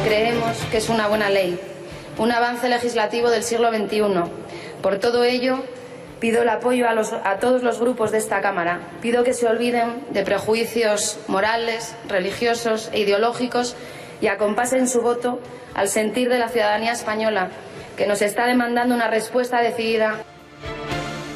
creemos que es una buena ley, un avance legislativo del siglo XXI. Por todo ello, pido el apoyo a todos los grupos de esta Cámara. Pido que se olviden de prejuicios morales, religiosos e ideológicos y acompasen su voto al sentir de la ciudadanía española, que nos está demandando una respuesta decidida.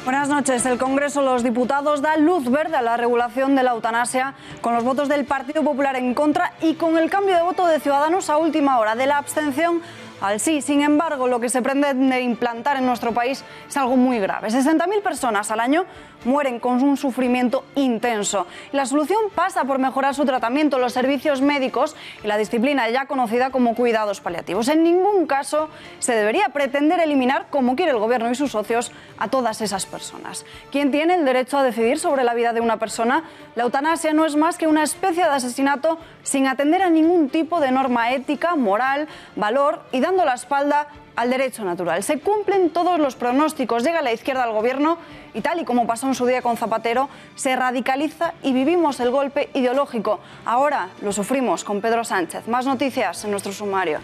Buenas noches. El Congreso de los Diputados da luz verde a la regulación de la eutanasia con los votos del Partido Popular en contra y con el cambio de voto de Ciudadanos a última hora, de la abstención al sí. Sin embargo, lo que se pretende implantar en nuestro país es algo muy grave. 60.000 personas al año mueren con un sufrimiento intenso. Y la solución pasa por mejorar su tratamiento, los servicios médicos y la disciplina ya conocida como cuidados paliativos. En ningún caso se debería pretender eliminar, como quiere el Gobierno y sus socios, a todas esas personas. ¿Quién tiene el derecho a decidir sobre la vida de una persona? La eutanasia no es más que una especie de asesinato sin atender a ningún tipo de norma ética, moral, valor y dando la espalda al derecho natural. Se cumplen todos los pronósticos, llega la izquierda al gobierno y tal y como pasó en su día con Zapatero, se radicaliza y vivimos el golpe ideológico. Ahora lo sufrimos con Pedro Sánchez. Más noticias en nuestro sumario.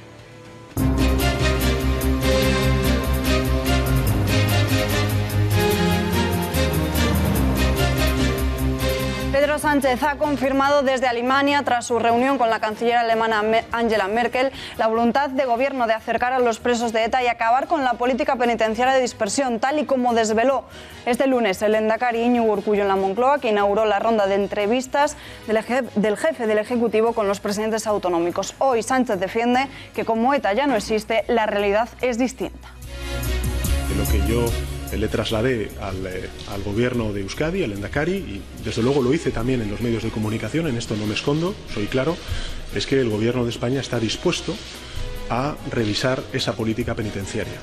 Pedro Sánchez ha confirmado desde Alemania, tras su reunión con la canciller alemana Angela Merkel, la voluntad de gobierno de acercar a los presos de ETA y acabar con la política penitenciaria de dispersión, tal y como desveló este lunes el lehendakari Iñigo Urkullu en la Moncloa, que inauguró la ronda de entrevistas del jefe del Ejecutivo con los presidentes autonómicos. Hoy Sánchez defiende que como ETA ya no existe, la realidad es distinta. De lo que yo le trasladé al gobierno de Euskadi, al lehendakari, y desde luego lo hice también en los medios de comunicación, en esto no me escondo, soy claro, es que el gobierno de España está dispuesto a revisar esa política penitenciaria.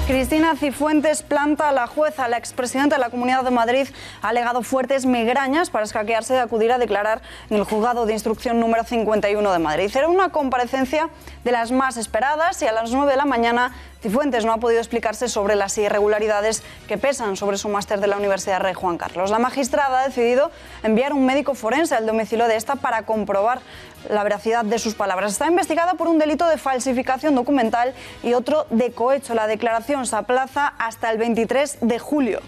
Cristina Cifuentes planta a la jueza. La expresidenta de la Comunidad de Madrid ha alegado fuertes migrañas para escaquearse de acudir a declarar en el juzgado de instrucción número 51 de Madrid. Era una comparecencia de las más esperadas y a las 9 de la mañana Cifuentes no ha podido explicarse sobre las irregularidades que pesan sobre su máster de la Universidad Rey Juan Carlos. La magistrada ha decidido enviar un médico forense al domicilio de esta para comprobar la veracidad de sus palabras. Está investigada por un delito de falsificación documental y otro de cohecho. La declaración se aplaza hasta el 23 de julio.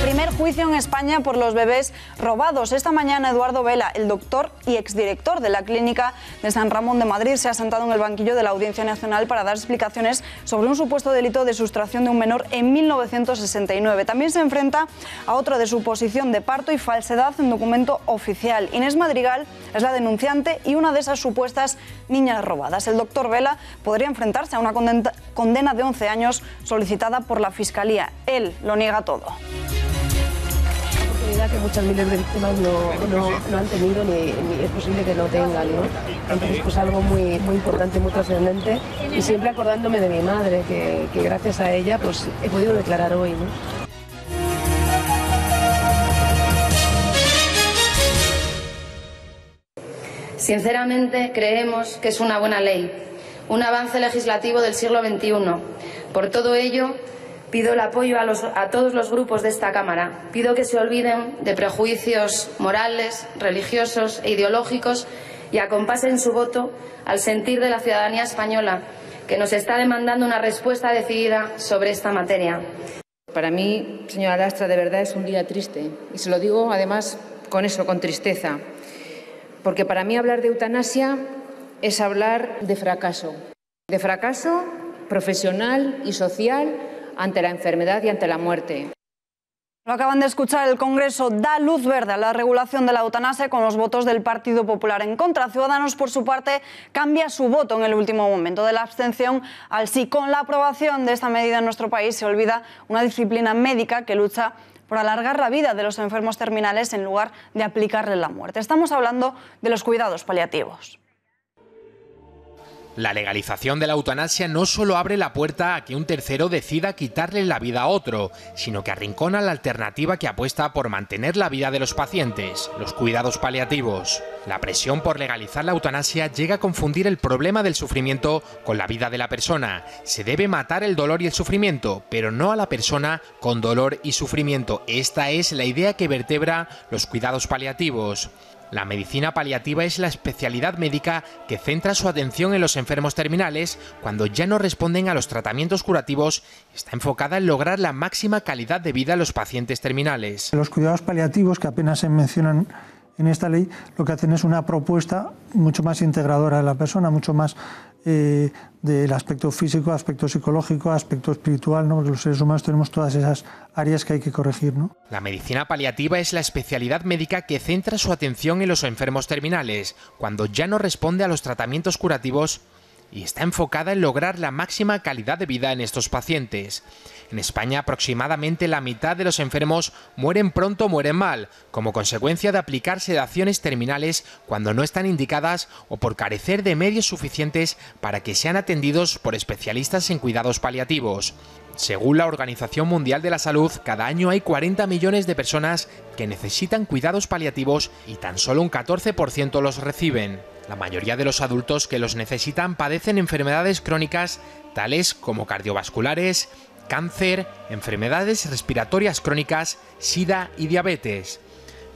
Primer juicio en España por los bebés robados. Esta mañana Eduardo Vela, el doctor y exdirector de la clínica de San Ramón de Madrid, se ha sentado en el banquillo de la Audiencia Nacional para dar explicaciones sobre un supuesto delito de sustracción de un menor en 1969. También se enfrenta a otro de suposición de parto y falsedad en documento oficial. Inés Madrigal es la denunciante y una de esas supuestas niñas robadas. El doctor Vela podría enfrentarse a una condena de 11 años solicitada por la Fiscalía. Él lo niega todo. Que muchas miles de víctimas no han tenido ni es posible que no tengan, ¿no? Entonces, pues algo muy importante, muy trascendente, y siempre acordándome de mi madre, que gracias a ella pues he podido declarar hoy, ¿no? Sinceramente, creemos que es una buena ley, un avance legislativo del siglo XXI. Por todo ello, pido el apoyo a todos los grupos de esta Cámara. Pido que se olviden de prejuicios morales, religiosos e ideológicos y acompasen su voto al sentir de la ciudadanía española, que nos está demandando una respuesta decidida sobre esta materia. Para mí, señora Lastra, de verdad es un día triste. Y se lo digo, además, con tristeza. Porque para mí hablar de eutanasia es hablar de fracaso profesional y social ante la enfermedad y ante la muerte. Lo acaban de escuchar, el Congreso da luz verde a la regulación de la eutanasia con los votos del Partido Popular en contra. Ciudadanos, por su parte, cambia su voto en el último momento, de la abstención al sí. Con la aprobación de esta medida en nuestro país se olvida una disciplina médica que lucha por alargar la vida de los enfermos terminales en lugar de aplicarle la muerte. Estamos hablando de los cuidados paliativos. La legalización de la eutanasia no solo abre la puerta a que un tercero decida quitarle la vida a otro, sino que arrincona la alternativa que apuesta por mantener la vida de los pacientes, los cuidados paliativos. La presión por legalizar la eutanasia llega a confundir el problema del sufrimiento con la vida de la persona. Se debe matar el dolor y el sufrimiento, pero no a la persona con dolor y sufrimiento. Esta es la idea que vertebra los cuidados paliativos. La medicina paliativa es la especialidad médica que centra su atención en los enfermos terminales cuando ya no responden a los tratamientos curativos y está enfocada en lograr la máxima calidad de vida a los pacientes terminales. Los cuidados paliativos, que apenas se mencionan en esta ley, lo que hacen es una propuesta mucho más integradora de la persona, mucho más del aspecto físico, aspecto psicológico, aspecto espiritual, ¿no? Porque los seres humanos tenemos todas esas áreas que hay que corregir, ¿no? La medicina paliativa es la especialidad médica que centra su atención en los enfermos terminales, cuando ya no responde a los tratamientos curativos y está enfocada en lograr la máxima calidad de vida en estos pacientes. En España, aproximadamente la mitad de los enfermos mueren pronto o mueren mal, como consecuencia de aplicar sedaciones terminales cuando no están indicadas o por carecer de medios suficientes para que sean atendidos por especialistas en cuidados paliativos. Según la Organización Mundial de la Salud, cada año hay 40 millones de personas que necesitan cuidados paliativos y tan solo un 14% los reciben. La mayoría de los adultos que los necesitan padecen enfermedades crónicas tales como cardiovasculares, cáncer, enfermedades respiratorias crónicas, sida y diabetes.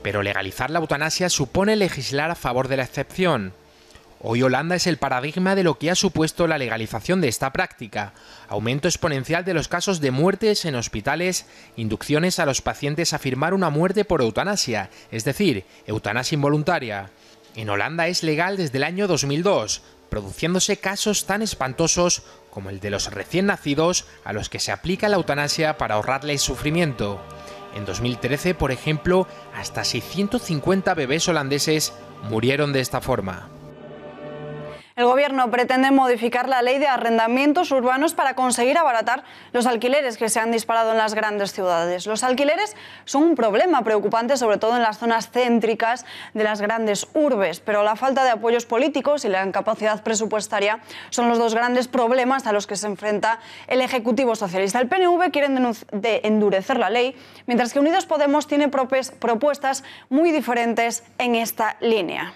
Pero legalizar la eutanasia supone legislar a favor de la excepción. Hoy Holanda es el paradigma de lo que ha supuesto la legalización de esta práctica. Aumento exponencial de los casos de muertes en hospitales, inducciones a los pacientes a firmar una muerte por eutanasia, es decir, eutanasia involuntaria. En Holanda es legal desde el año 2002, produciéndose casos tan espantosos como el de los recién nacidos a los que se aplica la eutanasia para ahorrarles sufrimiento. En 2013, por ejemplo, hasta 650 bebés holandeses murieron de esta forma. El Gobierno pretende modificar la ley de arrendamientos urbanos para conseguir abaratar los alquileres que se han disparado en las grandes ciudades. Los alquileres son un problema preocupante, sobre todo en las zonas céntricas de las grandes urbes, pero la falta de apoyos políticos y la incapacidad presupuestaria son los dos grandes problemas a los que se enfrenta el Ejecutivo socialista. El PNV quiere endurecer la ley, mientras que Unidos Podemos tiene propuestas muy diferentes en esta línea.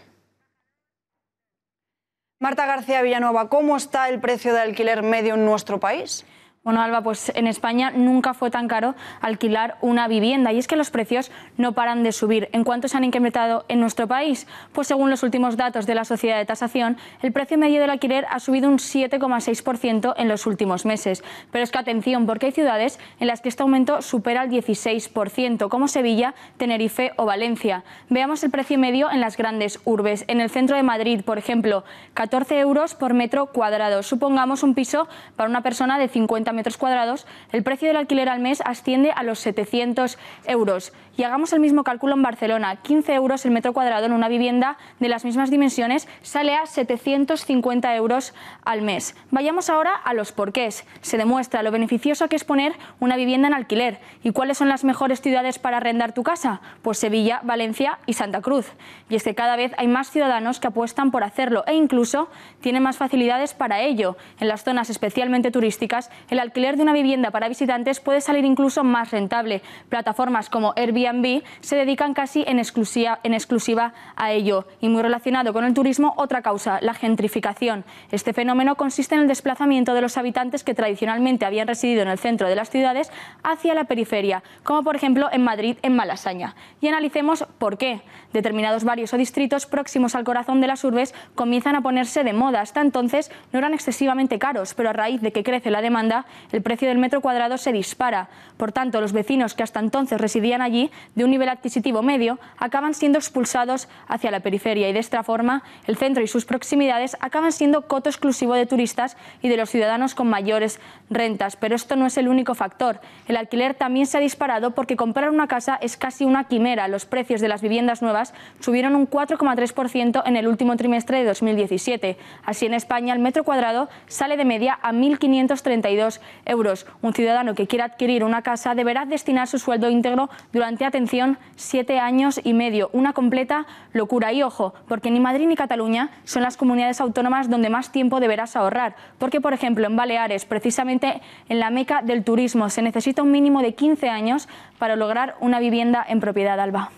Marta García Villanueva, ¿cómo está el precio de alquiler medio en nuestro país? Bueno, Alba, pues en España nunca fue tan caro alquilar una vivienda y es que los precios no paran de subir. ¿En cuánto se han incrementado en nuestro país? Pues según los últimos datos de la Sociedad de Tasación, el precio medio del alquiler ha subido un 7,6% en los últimos meses. Pero es que atención, porque hay ciudades en las que este aumento supera el 16%, como Sevilla, Tenerife o Valencia. Veamos el precio medio en las grandes urbes. En el centro de Madrid, por ejemplo, 14 euros por metro cuadrado. Supongamos un piso para una persona de 50 metros cuadrados, el precio del alquiler al mes asciende a los 700 euros. Y hagamos el mismo cálculo en Barcelona, 15 euros el metro cuadrado en una vivienda de las mismas dimensiones sale a 750 euros al mes. Vayamos ahora a los porqués. Se demuestra lo beneficioso que es poner una vivienda en alquiler. ¿Y cuáles son las mejores ciudades para arrendar tu casa? Pues Sevilla, Valencia y Santa Cruz. Y es que cada vez hay más ciudadanos que apuestan por hacerlo e incluso tienen más facilidades para ello. En las zonas especialmente turísticas, el alquiler de una vivienda para visitantes puede salir incluso más rentable. Plataformas como Airbnb se dedican casi en exclusiva a ello. Y muy relacionado con el turismo, otra causa, la gentrificación. Este fenómeno consiste en el desplazamiento de los habitantes que tradicionalmente habían residido en el centro de las ciudades hacia la periferia, como por ejemplo en Madrid, en Malasaña. Y analicemos por qué. Determinados barrios o distritos próximos al corazón de las urbes comienzan a ponerse de moda. Hasta entonces no eran excesivamente caros, pero a raíz de que crece la demanda, el precio del metro cuadrado se dispara. Por tanto, los vecinos que hasta entonces residían allí, de un nivel adquisitivo medio, acaban siendo expulsados hacia la periferia y de esta forma el centro y sus proximidades acaban siendo coto exclusivo de turistas y de los ciudadanos con mayores rentas. Pero esto no es el único factor. El alquiler también se ha disparado porque comprar una casa es casi una quimera. Los precios de las viviendas nuevas subieron un 4,3% en el último trimestre de 2017. Así, en España, el metro cuadrado sale de media a 1.532 euros. Un ciudadano que quiera adquirir una casa deberá destinar su sueldo íntegro durante, atención, 7 años y medio. Una completa locura. Y ojo, porque ni Madrid ni Cataluña son las comunidades autónomas donde más tiempo deberás ahorrar. Porque, por ejemplo, en Baleares, precisamente en la meca del turismo, se necesita un mínimo de 15 años para lograr una vivienda en propiedad, Alba.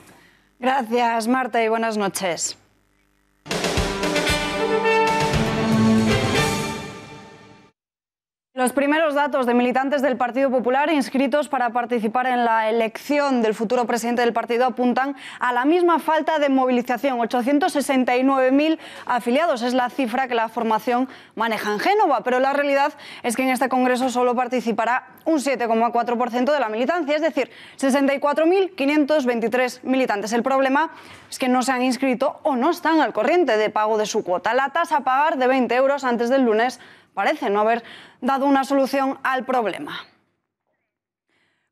Gracias, Marta, y buenas noches. Los primeros datos de militantes del Partido Popular inscritos para participar en la elección del futuro presidente del partido apuntan a la misma falta de movilización. 869.000 afiliados es la cifra que la formación maneja en Génova, pero la realidad es que en este congreso solo participará un 7,4% de la militancia, es decir, 64.523 militantes. El problema es que no se han inscrito o no están al corriente de pago de su cuota. La tasa a pagar de 20 euros antes del lunes parece no haber dado una solución al problema.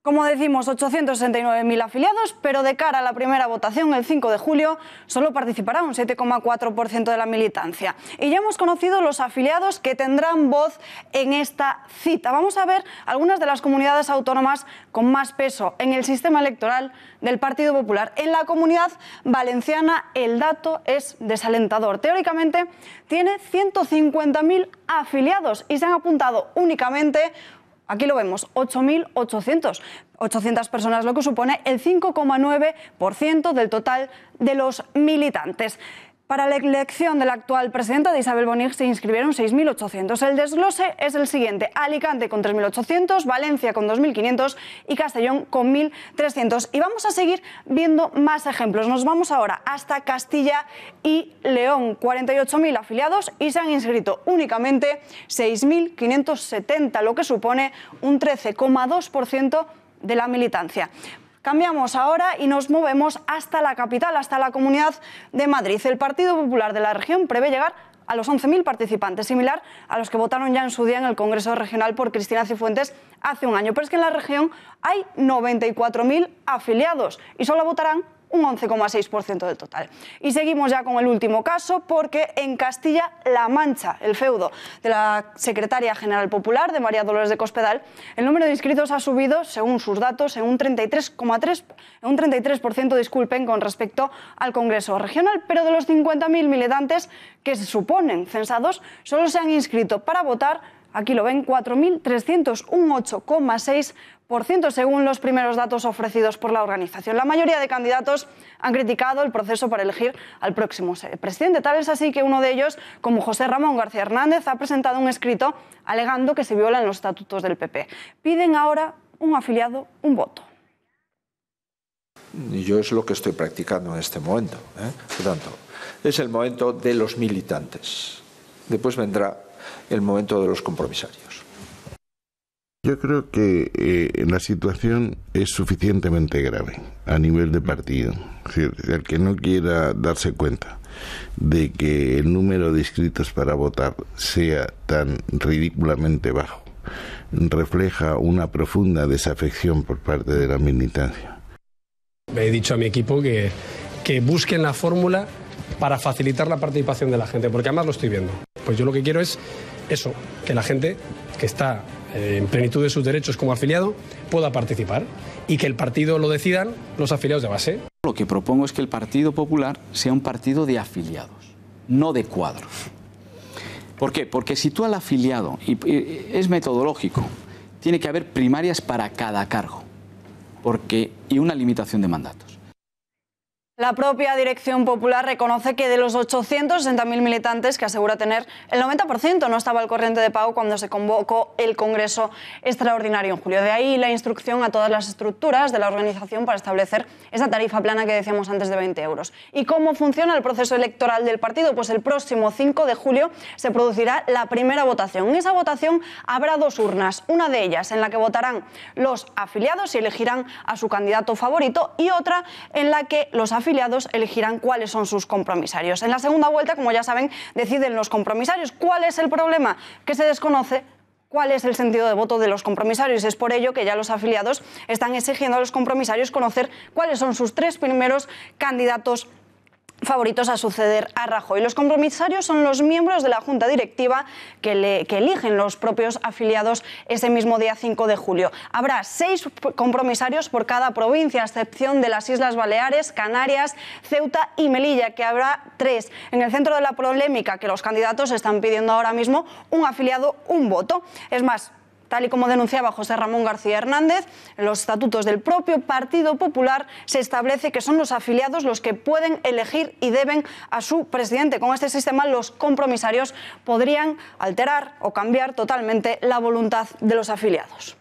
Como decimos, 869.000 afiliados, pero de cara a la primera votación el 5 de julio solo participará un 7,4% de la militancia. Y ya hemos conocido los afiliados que tendrán voz en esta cita. Vamos a ver algunas de las comunidades autónomas con más peso en el sistema electoral del Partido Popular. En la Comunidad Valenciana el dato es desalentador. Teóricamente tiene 150.000 afiliados y se han apuntado únicamente, aquí lo vemos, 8.800 personas, lo que supone el 5,9% del total de los militantes. Para la elección de la actual presidenta de Isabel Bonich se inscribieron 6.800. El desglose es el siguiente: Alicante con 3.800, Valencia con 2.500 y Castellón con 1.300. Y vamos a seguir viendo más ejemplos. Nos vamos ahora hasta Castilla y León. 48.000 afiliados y se han inscrito únicamente 6.570, lo que supone un 13,2% de la militancia. Cambiamos ahora y nos movemos hasta la capital, hasta la Comunidad de Madrid. El Partido Popular de la región prevé llegar a los 11.000 participantes, similar a los que votaron ya en su día en el Congreso Regional por Cristina Cifuentes hace un año. Pero es que en la región hay 94.000 afiliados y solo votarán un 11,6% del total. Y seguimos ya con el último caso, porque en Castilla-La Mancha, el feudo de la secretaria general popular, de María Dolores de Cospedal, el número de inscritos ha subido, según sus datos, en un 33%, con respecto al Congreso Regional, pero de los 50.000 militantes que se suponen censados, solo se han inscrito para votar, aquí lo ven, 4.300, un 8,6%, según los primeros datos ofrecidos por la organización. La mayoría de candidatos han criticado el proceso para elegir al próximo presidente. Tal es así que uno de ellos, como José Ramón García Hernández, ha presentado un escrito alegando que se violan los estatutos del PP. Piden ahora un afiliado un voto. Yo es lo que estoy practicando en este momento. Por tanto, es el momento de los militantes. Después vendrá el momento de los compromisarios. Yo creo que la situación es suficientemente grave a nivel de partido. Es decir, el que no quiera darse cuenta de que el número de inscritos para votar sea tan ridículamente bajo refleja una profunda desafección por parte de la militancia. He dicho a mi equipo que busquen la fórmula para facilitar la participación de la gente, porque además lo estoy viendo. Pues yo lo que quiero es eso, que la gente que está en plenitud de sus derechos como afiliado pueda participar y que el partido lo decidan los afiliados de base. Lo que propongo es que el Partido Popular sea un partido de afiliados, no de cuadros. ¿Por qué? Porque si tú al afiliado, y es metodológico, tiene que haber primarias para cada cargo y una limitación de mandatos. La propia Dirección Popular reconoce que de los 860.000 militantes que asegura tener, el 90% no estaba al corriente de pago cuando se convocó el Congreso Extraordinario en julio. De ahí la instrucción a todas las estructuras de la organización para establecer esa tarifa plana que decíamos antes de 20 euros. ¿Y cómo funciona el proceso electoral del partido? Pues el próximo 5 de julio se producirá la primera votación. En esa votación habrá dos urnas, una de ellas en la que votarán los afiliados y elegirán a su candidato favorito, y otra en la que los afiliados elegirán cuáles son sus compromisarios. En la segunda vuelta, como ya saben, deciden los compromisarios. ¿Cuál es el problema? Que se desconoce cuál es el sentido de voto de los compromisarios. Es por ello que ya los afiliados están exigiendo a los compromisarios conocer cuáles son sus tres primeros candidatos favoritos a suceder a Rajoy. Los compromisarios son los miembros de la Junta Directiva que eligen los propios afiliados ese mismo día 5 de julio. Habrá 6 compromisarios por cada provincia, a excepción de las Islas Baleares, Canarias, Ceuta y Melilla, que habrá 3. En el centro de la polémica, que los candidatos están pidiendo ahora mismo un afiliado, un voto. Es más, Tal y como denunciaba José Ramón García Hernández, en los estatutos del propio Partido Popular se establece que son los afiliados los que pueden elegir y deben a su presidente. Con este sistema, los compromisarios podrían alterar o cambiar totalmente la voluntad de los afiliados.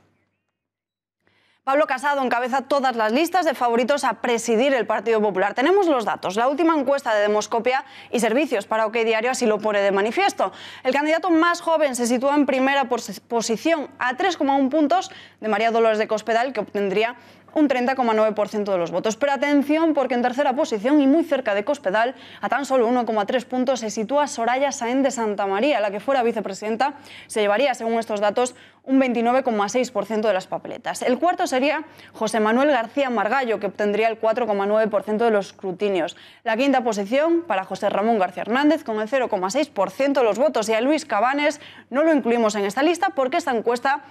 Pablo Casado encabeza todas las listas de favoritos a presidir el Partido Popular. Tenemos los datos. La última encuesta de Demoscopia y Servicios para OK Diario así lo pone de manifiesto. El candidato más joven se sitúa en primera posición a 3,1 puntos de María Dolores de Cospedal, que obtendría un 30,9% de los votos. Pero atención, porque en tercera posición y muy cerca de Cospedal, a tan solo 1,3 puntos, se sitúa Soraya Sáenz de Santamaría. La que fuera vicepresidenta se llevaría, según estos datos, un 29,6% de las papeletas. El cuarto sería José Manuel García Margallo, que obtendría el 4,9% de los escrutinios. La quinta posición para José Ramón García Hernández, con el 0,6% de los votos. Y a Luis Cabanes no lo incluimos en esta lista porque esta encuesta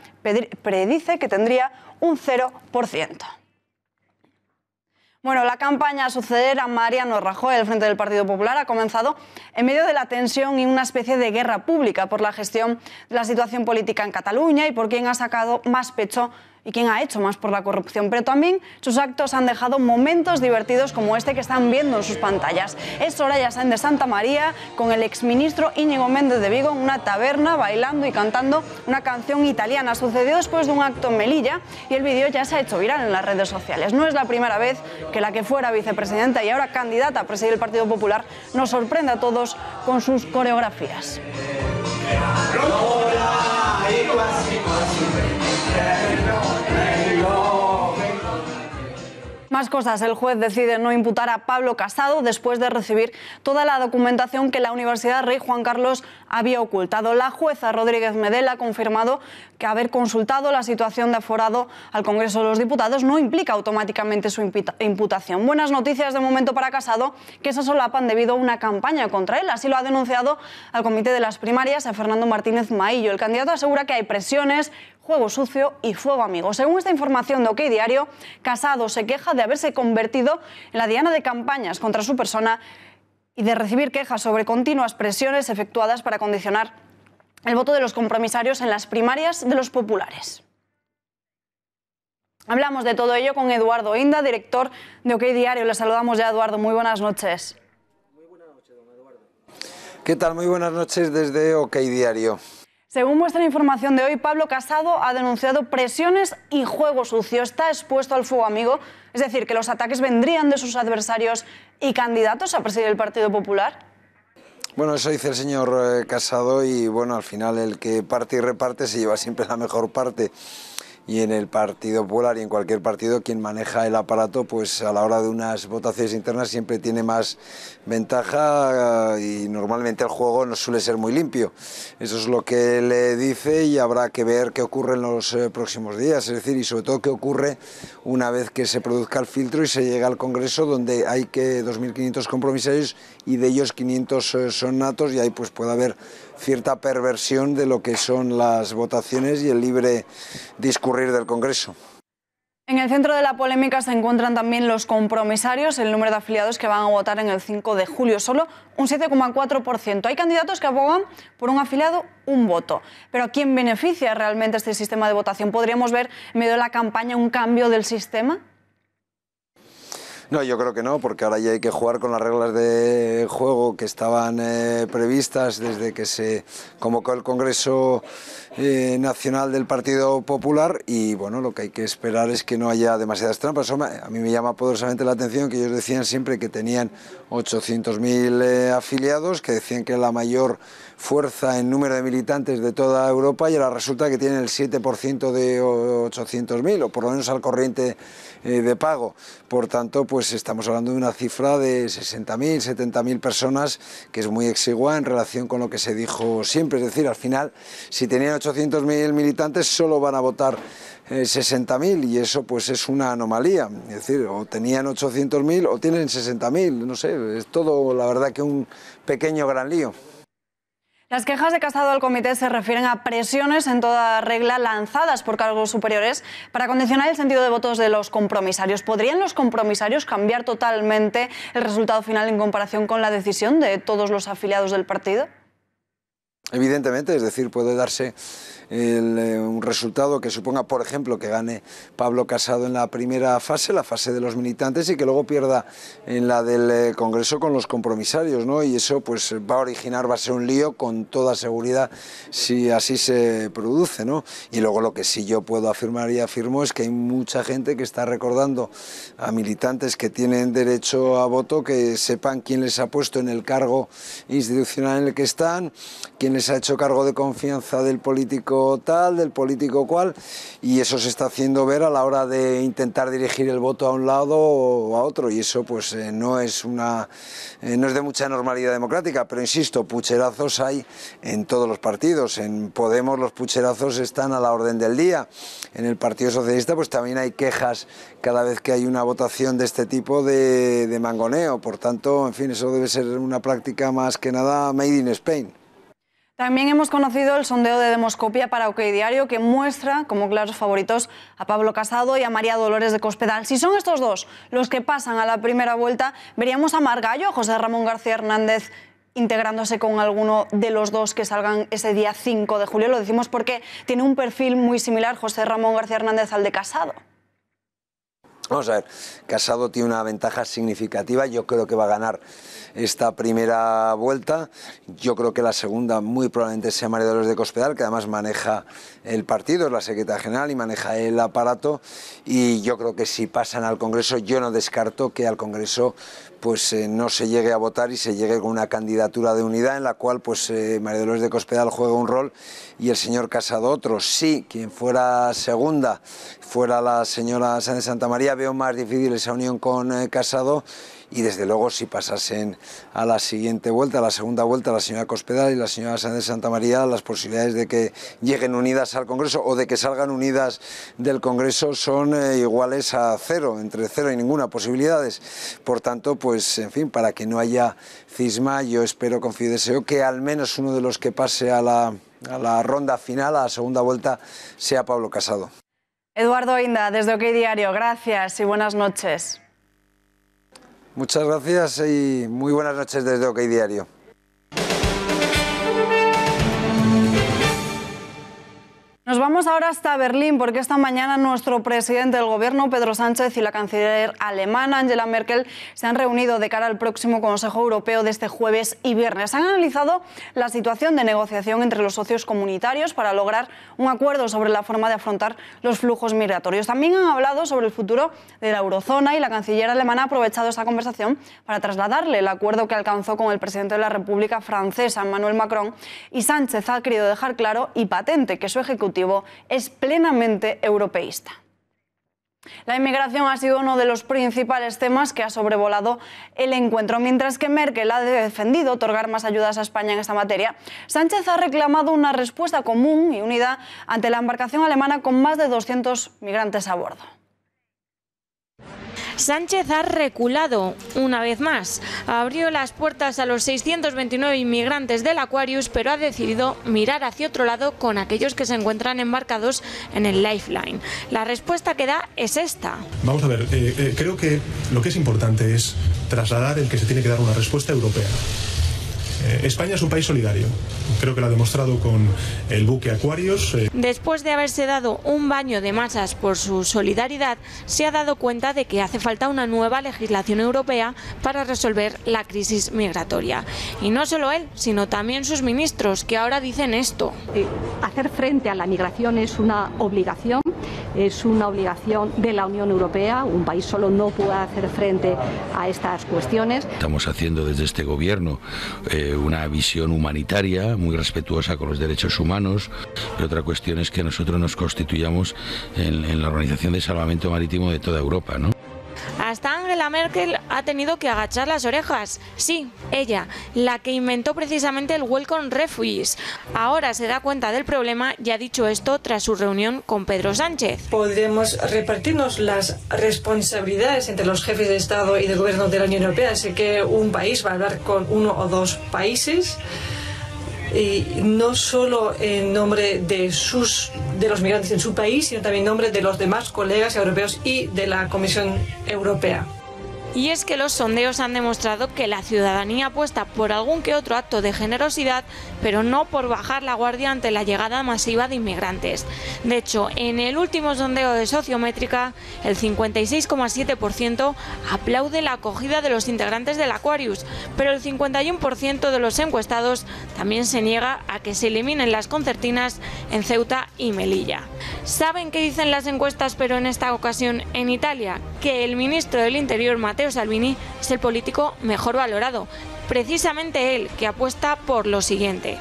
predice que tendría un 0%. Bueno, la campaña a suceder a Mariano Rajoy al frente del Partido Popular ha comenzado en medio de la tensión y una especie de guerra pública por la gestión de la situación política en Cataluña y por quién ha sacado más pecho y quién ha hecho más por la corrupción. Pero también sus actos han dejado momentos divertidos como este que están viendo en sus pantallas. Es Soraya Sáenz de Santamaría con el exministro Íñigo Méndez de Vigo en una taberna bailando y cantando una canción italiana. Sucedió después de un acto en Melilla y el vídeo ya se ha hecho viral en las redes sociales. No es la primera vez que la que fuera vicepresidenta y ahora candidata a presidir el Partido Popular nos sorprende a todos con sus coreografías. Más cosas. El juez decide no imputar a Pablo Casado después de recibir toda la documentación que la Universidad Rey Juan Carlos había ocultado. La jueza Rodríguez Medel ha confirmado que haber consultado la situación de aforado al Congreso de los Diputados no implica automáticamente su imputación. Buenas noticias de momento para Casado, que se solapan debido a una campaña contra él. Así lo ha denunciado al Comité de las Primarias a Fernando Martínez Maillo. El candidato asegura que hay presiones, juego sucio y fuego amigo. Según esta información de OK Diario, Casado se queja de haberse convertido en la diana de campañas contra su persona y de recibir quejas sobre continuas presiones efectuadas para condicionar el voto de los compromisarios en las primarias de los populares. Hablamos de todo ello con Eduardo Inda, director de OK Diario. Le saludamos ya, Eduardo. Muy buenas noches. Muy buenas noches, don Eduardo. ¿Qué tal? Muy buenas noches desde OK Diario. Según vuestra información de hoy, Pablo Casado ha denunciado presiones y juego sucio. Está expuesto al fuego amigo, es decir, que los ataques vendrían de sus adversarios y candidatos a presidir el Partido Popular. Bueno, eso dice el señor Casado y bueno, al final el que parte y reparte se lleva siempre la mejor parte. Y en el Partido Popular y en cualquier partido quien maneja el aparato pues a la hora de unas votaciones internas siempre tiene más ventaja y normalmente el juego no suele ser muy limpio. Eso es lo que le dice y habrá que ver qué ocurre en los próximos días, es decir, y sobre todo qué ocurre una vez que se produzca el filtro y se llega al Congreso donde hay que 2.500 compromisarios y de ellos 500 son natos y ahí pues puede haber cierta perversión de lo que son las votaciones y el libre discurrir del Congreso. En el centro de la polémica se encuentran también los compromisarios, el número de afiliados que van a votar en el 5 de julio, solo un 7,4%. Hay candidatos que abogan por un afiliado, un voto. Pero ¿a quién beneficia realmente este sistema de votación? ¿Podríamos ver en medio de la campaña un cambio del sistema? No, yo creo que no, porque ahora ya hay que jugar con las reglas de juego que estaban previstas desde que se convocó el Congreso Nacional del Partido Popular y bueno, lo que hay que esperar es que no haya demasiadas trampas. A mí me llama poderosamente la atención que ellos decían siempre que tenían 800.000 afiliados, que decían que era la mayor fuerza en número de militantes de toda Europa y ahora resulta que tienen el 7% de 800.000 o por lo menos al corriente de pago. Por tanto, pues estamos hablando de una cifra de 60.000, 70.000 personas que es muy exigua en relación con lo que se dijo siempre. Es decir, al final, si tenían 800.000 militantes, solo van a votar 60.000 y eso pues es una anomalía. Es decir, o tenían 800.000 o tienen 60.000, no sé, es todo la verdad que un pequeño gran lío. Las quejas de Casado al comité se refieren a presiones en toda regla lanzadas por cargos superiores para condicionar el sentido de votos de los compromisarios. ¿Podrían los compromisarios cambiar totalmente el resultado final en comparación con la decisión de todos los afiliados del partido? Evidentemente, es decir, puede darse un resultado que suponga, por ejemplo, que gane Pablo Casado en la primera fase, la fase de los militantes, y que luego pierda en la del Congreso con los compromisarios, ¿no? Y eso pues va a ser un lío con toda seguridad si así se produce, ¿no? Y luego lo que sí yo puedo afirmar y afirmo es que hay mucha gente que está recordando a militantes que tienen derecho a voto que sepan quién les ha puesto en el cargo institucional en el que están, quién les ha hecho cargo de confianza del político tal, del político cual, y eso se está haciendo ver a la hora de intentar dirigir el voto a un lado o a otro, y eso pues no es de mucha normalidad democrática, pero insisto, pucherazos hay en todos los partidos. En Podemos los pucherazos están a la orden del día, en el Partido Socialista pues también hay quejas cada vez que hay una votación de este tipo de mangoneo, por tanto, en fin, eso debe ser una práctica más que nada made in Spain. También hemos conocido el sondeo de Demoscopia para OK Diario, que muestra como claros favoritos a Pablo Casado y a María Dolores de Cospedal. Si son estos dos los que pasan a la primera vuelta, veríamos a Margallo, a José Ramón García Hernández, integrándose con alguno de los dos que salgan ese día 5 de julio. Lo decimos porque tiene un perfil muy similar José Ramón García Hernández al de Casado. Vamos a ver, Casado tiene una ventaja significativa, yo creo que va a ganar esta primera vuelta, yo creo que la segunda muy probablemente sea María Dolores de Cospedal, que además maneja el partido, es la secretaria general y maneja el aparato, y yo creo que si pasan al Congreso, yo no descarto que al Congreso pues no se llegue a votar y se llegue con una candidatura de unidad en la cual pues María Dolores de Cospedal juega un rol y el señor Casado otro. Sí, quien fuera segunda fuera la señora Sáenz de Santa María, veo más difícil esa unión con Casado, y desde luego si pasasen a la siguiente vuelta, a la segunda vuelta, la señora Cospedal y la señora Sáenz de Santa María, las posibilidades de que lleguen unidas al Congreso o de que salgan unidas del Congreso son iguales a cero, entre cero y ninguna posibilidades. Por tanto, pues en fin, para que no haya cisma, yo espero, confío y deseo que al menos uno de los que pase a la ronda final, a la segunda vuelta, sea Pablo Casado. Eduardo Inda, desde OK Diario, gracias y buenas noches. Muchas gracias y muy buenas noches desde OK Diario. Nos vamos ahora hasta Berlín porque esta mañana nuestro presidente del gobierno, Pedro Sánchez, y la canciller alemana, Angela Merkel, se han reunido de cara al próximo Consejo Europeo de este jueves y viernes. Han analizado la situación de negociación entre los socios comunitarios para lograr un acuerdo sobre la forma de afrontar los flujos migratorios. También han hablado sobre el futuro de la eurozona y la canciller alemana ha aprovechado esta conversación para trasladarle el acuerdo que alcanzó con el presidente de la República Francesa, Emmanuel Macron, y Sánchez ha querido dejar claro y patente que su ejecutivo es plenamente europeísta. La inmigración ha sido uno de los principales temas que ha sobrevolado el encuentro. Mientras que Merkel ha defendido otorgar más ayudas a España en esta materia, Sánchez ha reclamado una respuesta común y unida ante la embarcación alemana con más de 200 migrantes a bordo. Sánchez ha reculado una vez más. Abrió las puertas a los 629 inmigrantes del Aquarius, pero ha decidido mirar hacia otro lado con aquellos que se encuentran embarcados en el Lifeline. La respuesta que da es esta. Vamos a ver, creo que lo que es importante es trasladar el que se tiene que dar una respuesta europea. España es un país solidario, creo que lo ha demostrado con el buque Aquarius. Después de haberse dado un baño de masas por su solidaridad, se ha dado cuenta de que hace falta una nueva legislación europea para resolver la crisis migratoria. Y no solo él, sino también sus ministros, que ahora dicen esto. Hacer frente a la migración es una obligación de la Unión Europea. Un país solo no puede hacer frente a estas cuestiones. Estamos haciendo desde este gobierno una visión humanitaria muy respetuosa con los derechos humanos, y otra cuestión es que nosotros nos constituyamos en la Organización de Salvamento Marítimo de toda Europa, ¿no? Hasta Angela Merkel ha tenido que agachar las orejas. Sí, ella, la que inventó precisamente el Welcome Refugees. Ahora se da cuenta del problema y ha dicho esto tras su reunión con Pedro Sánchez. Podemos repartirnos las responsabilidades entre los jefes de Estado y de Gobierno de la Unión Europea. Sé que un país va a hablar con uno o dos países, y no solo en nombre de los migrantes en su país, sino también en nombre de los demás colegas europeos y de la Comisión Europea. Y es que los sondeos han demostrado que la ciudadanía apuesta por algún que otro acto de generosidad, pero no por bajar la guardia ante la llegada masiva de inmigrantes. De hecho, en el último sondeo de Sociométrica, el 56,7% aplaude la acogida de los integrantes del Aquarius, pero el 51% de los encuestados también se niega a que se eliminen las concertinas en Ceuta y Melilla. ¿Saben qué dicen las encuestas, pero en esta ocasión en Italia? Que el ministro del Interior, Matteo Salvini, es el político mejor valorado. Precisamente él, que apuesta por lo siguiente.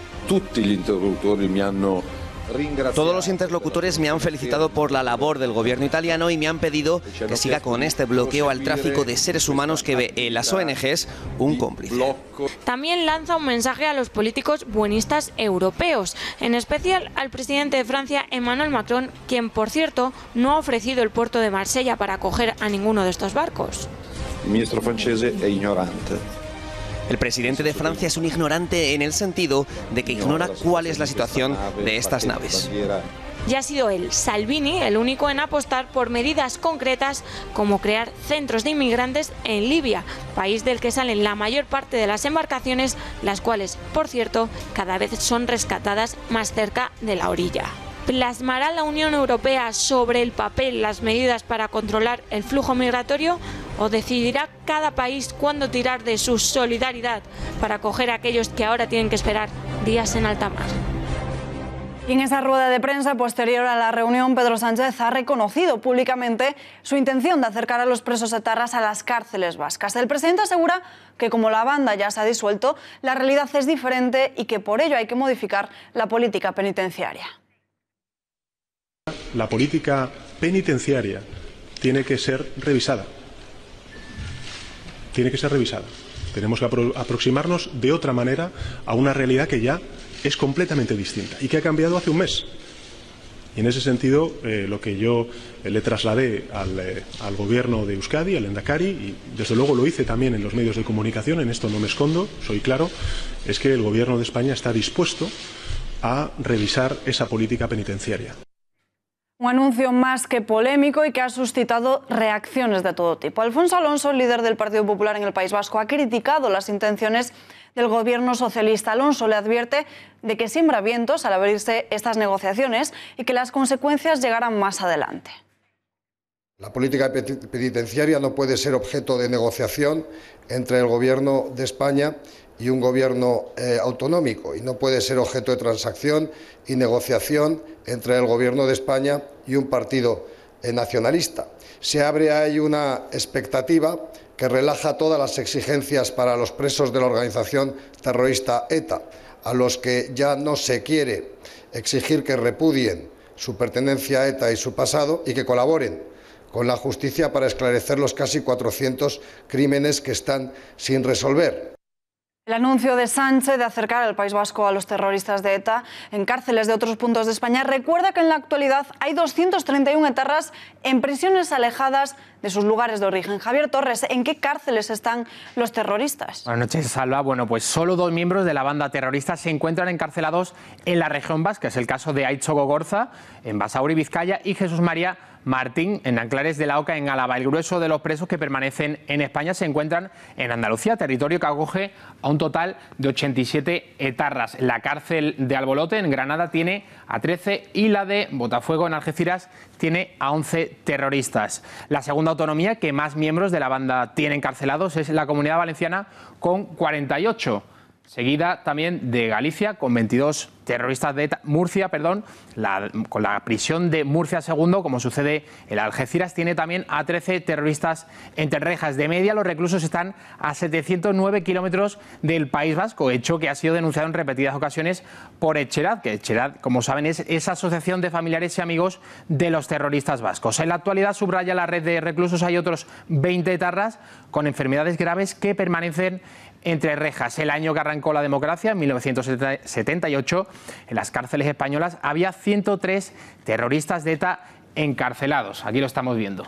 Todos los interlocutores me han felicitado por la labor del gobierno italiano y me han pedido que siga con este bloqueo al tráfico de seres humanos que ve en las ONGs un cómplice. También lanza un mensaje a los políticos buenistas europeos, en especial al presidente de Francia, Emmanuel Macron, quien, por cierto, no ha ofrecido el puerto de Marsella para acoger a ninguno de estos barcos. El ministro francés es ignorante. El presidente de Francia es un ignorante en el sentido de que ignora cuál es la situación de estas naves. Y ha sido él, Salvini, el único en apostar por medidas concretas como crear centros de inmigrantes en Libia, país del que salen la mayor parte de las embarcaciones, las cuales, por cierto, cada vez son rescatadas más cerca de la orilla. ¿Plasmará la Unión Europea sobre el papel las medidas para controlar el flujo migratorio o decidirá cada país cuándo tirar de su solidaridad para acoger a aquellos que ahora tienen que esperar días en alta mar? Y en esa rueda de prensa posterior a la reunión, Pedro Sánchez ha reconocido públicamente su intención de acercar a los presos etarras a las cárceles vascas. El presidente asegura que como la banda ya se ha disuelto, la realidad es diferente y que por ello hay que modificar la política penitenciaria. La política penitenciaria tiene que ser revisada. Tiene que ser revisada. Tenemos que aproximarnos de otra manera a una realidad que ya es completamente distinta y que ha cambiado hace un mes. Y en ese sentido, lo que yo le trasladé al gobierno de Euskadi, al Lehendakari, y desde luego lo hice también en los medios de comunicación, en esto no me escondo, soy claro, es que el gobierno de España está dispuesto a revisar esa política penitenciaria. Un anuncio más que polémico y que ha suscitado reacciones de todo tipo. Alfonso Alonso, líder del Partido Popular en el País Vasco, ha criticado las intenciones del gobierno socialista. Alonso le advierte de que siembra vientos al abrirse estas negociaciones y que las consecuencias llegarán más adelante. La política penitenciaria no puede ser objeto de negociación entre el gobierno de España y un gobierno autonómico, y no puede ser objeto de transacción y negociación entre el gobierno de España y un partido nacionalista. Se abre ahí una expectativa que relaja todas las exigencias para los presos de la organización terrorista ETA, a los que ya no se quiere exigir que repudien su pertenencia a ETA y su pasado y que colaboren con la justicia para esclarecer los casi 400 crímenes que están sin resolver. El anuncio de Sánchez de acercar al País Vasco a los terroristas de ETA en cárceles de otros puntos de España recuerda que en la actualidad hay 231 etarras en prisiones alejadas de sus lugares de origen. Javier Torres, ¿en qué cárceles están los terroristas? Buenas noches, Salva. Bueno, pues solo 2 miembros de la banda terrorista se encuentran encarcelados en la región vasca. Es el caso de Aitzo Gogorza, en Basauri, Vizcaya, y Jesús María Martín, en Anclares de la Oca, en Álava. El grueso de los presos que permanecen en España se encuentran en Andalucía, territorio que acoge a un total de 87 etarras. La cárcel de Albolote, en Granada, tiene a 13 y la de Botafuego, en Algeciras, tiene a 11 terroristas. La segunda autonomía que más miembros de la banda tiene encarcelados es la Comunidad Valenciana, con 48. Seguida también de Galicia, con 22 terroristas de ETA. Murcia, con la prisión de Murcia II, como sucede en Algeciras, tiene también a 13 terroristas entre rejas. De media, los reclusos están a 709 kilómetros del País Vasco, hecho que ha sido denunciado en repetidas ocasiones por Etxerat, que Etxerat, como saben, es esa asociación de familiares y amigos de los terroristas vascos. En la actualidad, subraya la red de reclusos, hay otros 20 etarras con enfermedades graves que permanecen entre rejas. El año que arrancó la democracia, en 1978, en las cárceles españolas había 103 terroristas de ETA encarcelados. Aquí lo estamos viendo.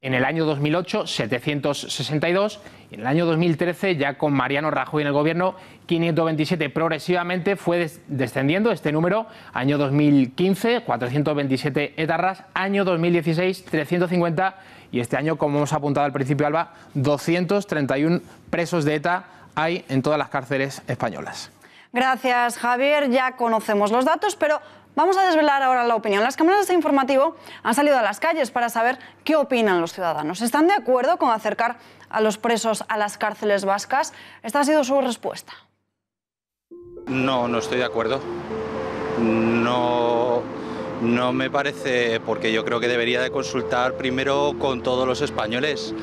En el año 2008, 762. Y en el año 2013, ya con Mariano Rajoy en el gobierno, 527. Progresivamente fue descendiendo este número. Año 2015, 427 etarras. Año 2016, 350. Y este año, como hemos apuntado al principio, Alba, 231 presos de ETA hay en todas las cárceles españolas. Gracias, Javier. Ya conocemos los datos, pero vamos a desvelar ahora la opinión. Las cámaras de informativo han salido a las calles para saber qué opinan los ciudadanos. ¿Están de acuerdo con acercar a los presos a las cárceles vascas? Esta ha sido su respuesta. No, no estoy de acuerdo. No me parece, porque yo creo que debería de consultar primero con todos los españoles,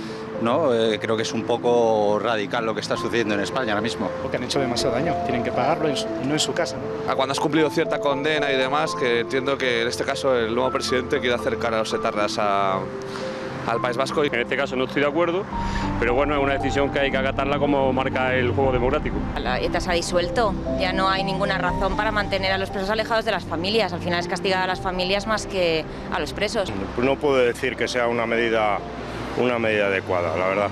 ¿no? Creo que es un poco radical lo que está sucediendo en España ahora mismo. Porque han hecho demasiado daño, tienen que pagarlo y no en su casa, ¿no? Cuando has cumplido cierta condena y demás, que entiendo que en este caso el nuevo presidente quiere acercar a los etarras al País Vasco. En este caso no estoy de acuerdo, pero bueno, es una decisión que hay que acatarla como marca el juego democrático. La ETA se ha disuelto, ya no hay ninguna razón para mantener a los presos alejados de las familias. Al final es castigar a las familias más que a los presos. No puedo decir que sea una medida adecuada, la verdad.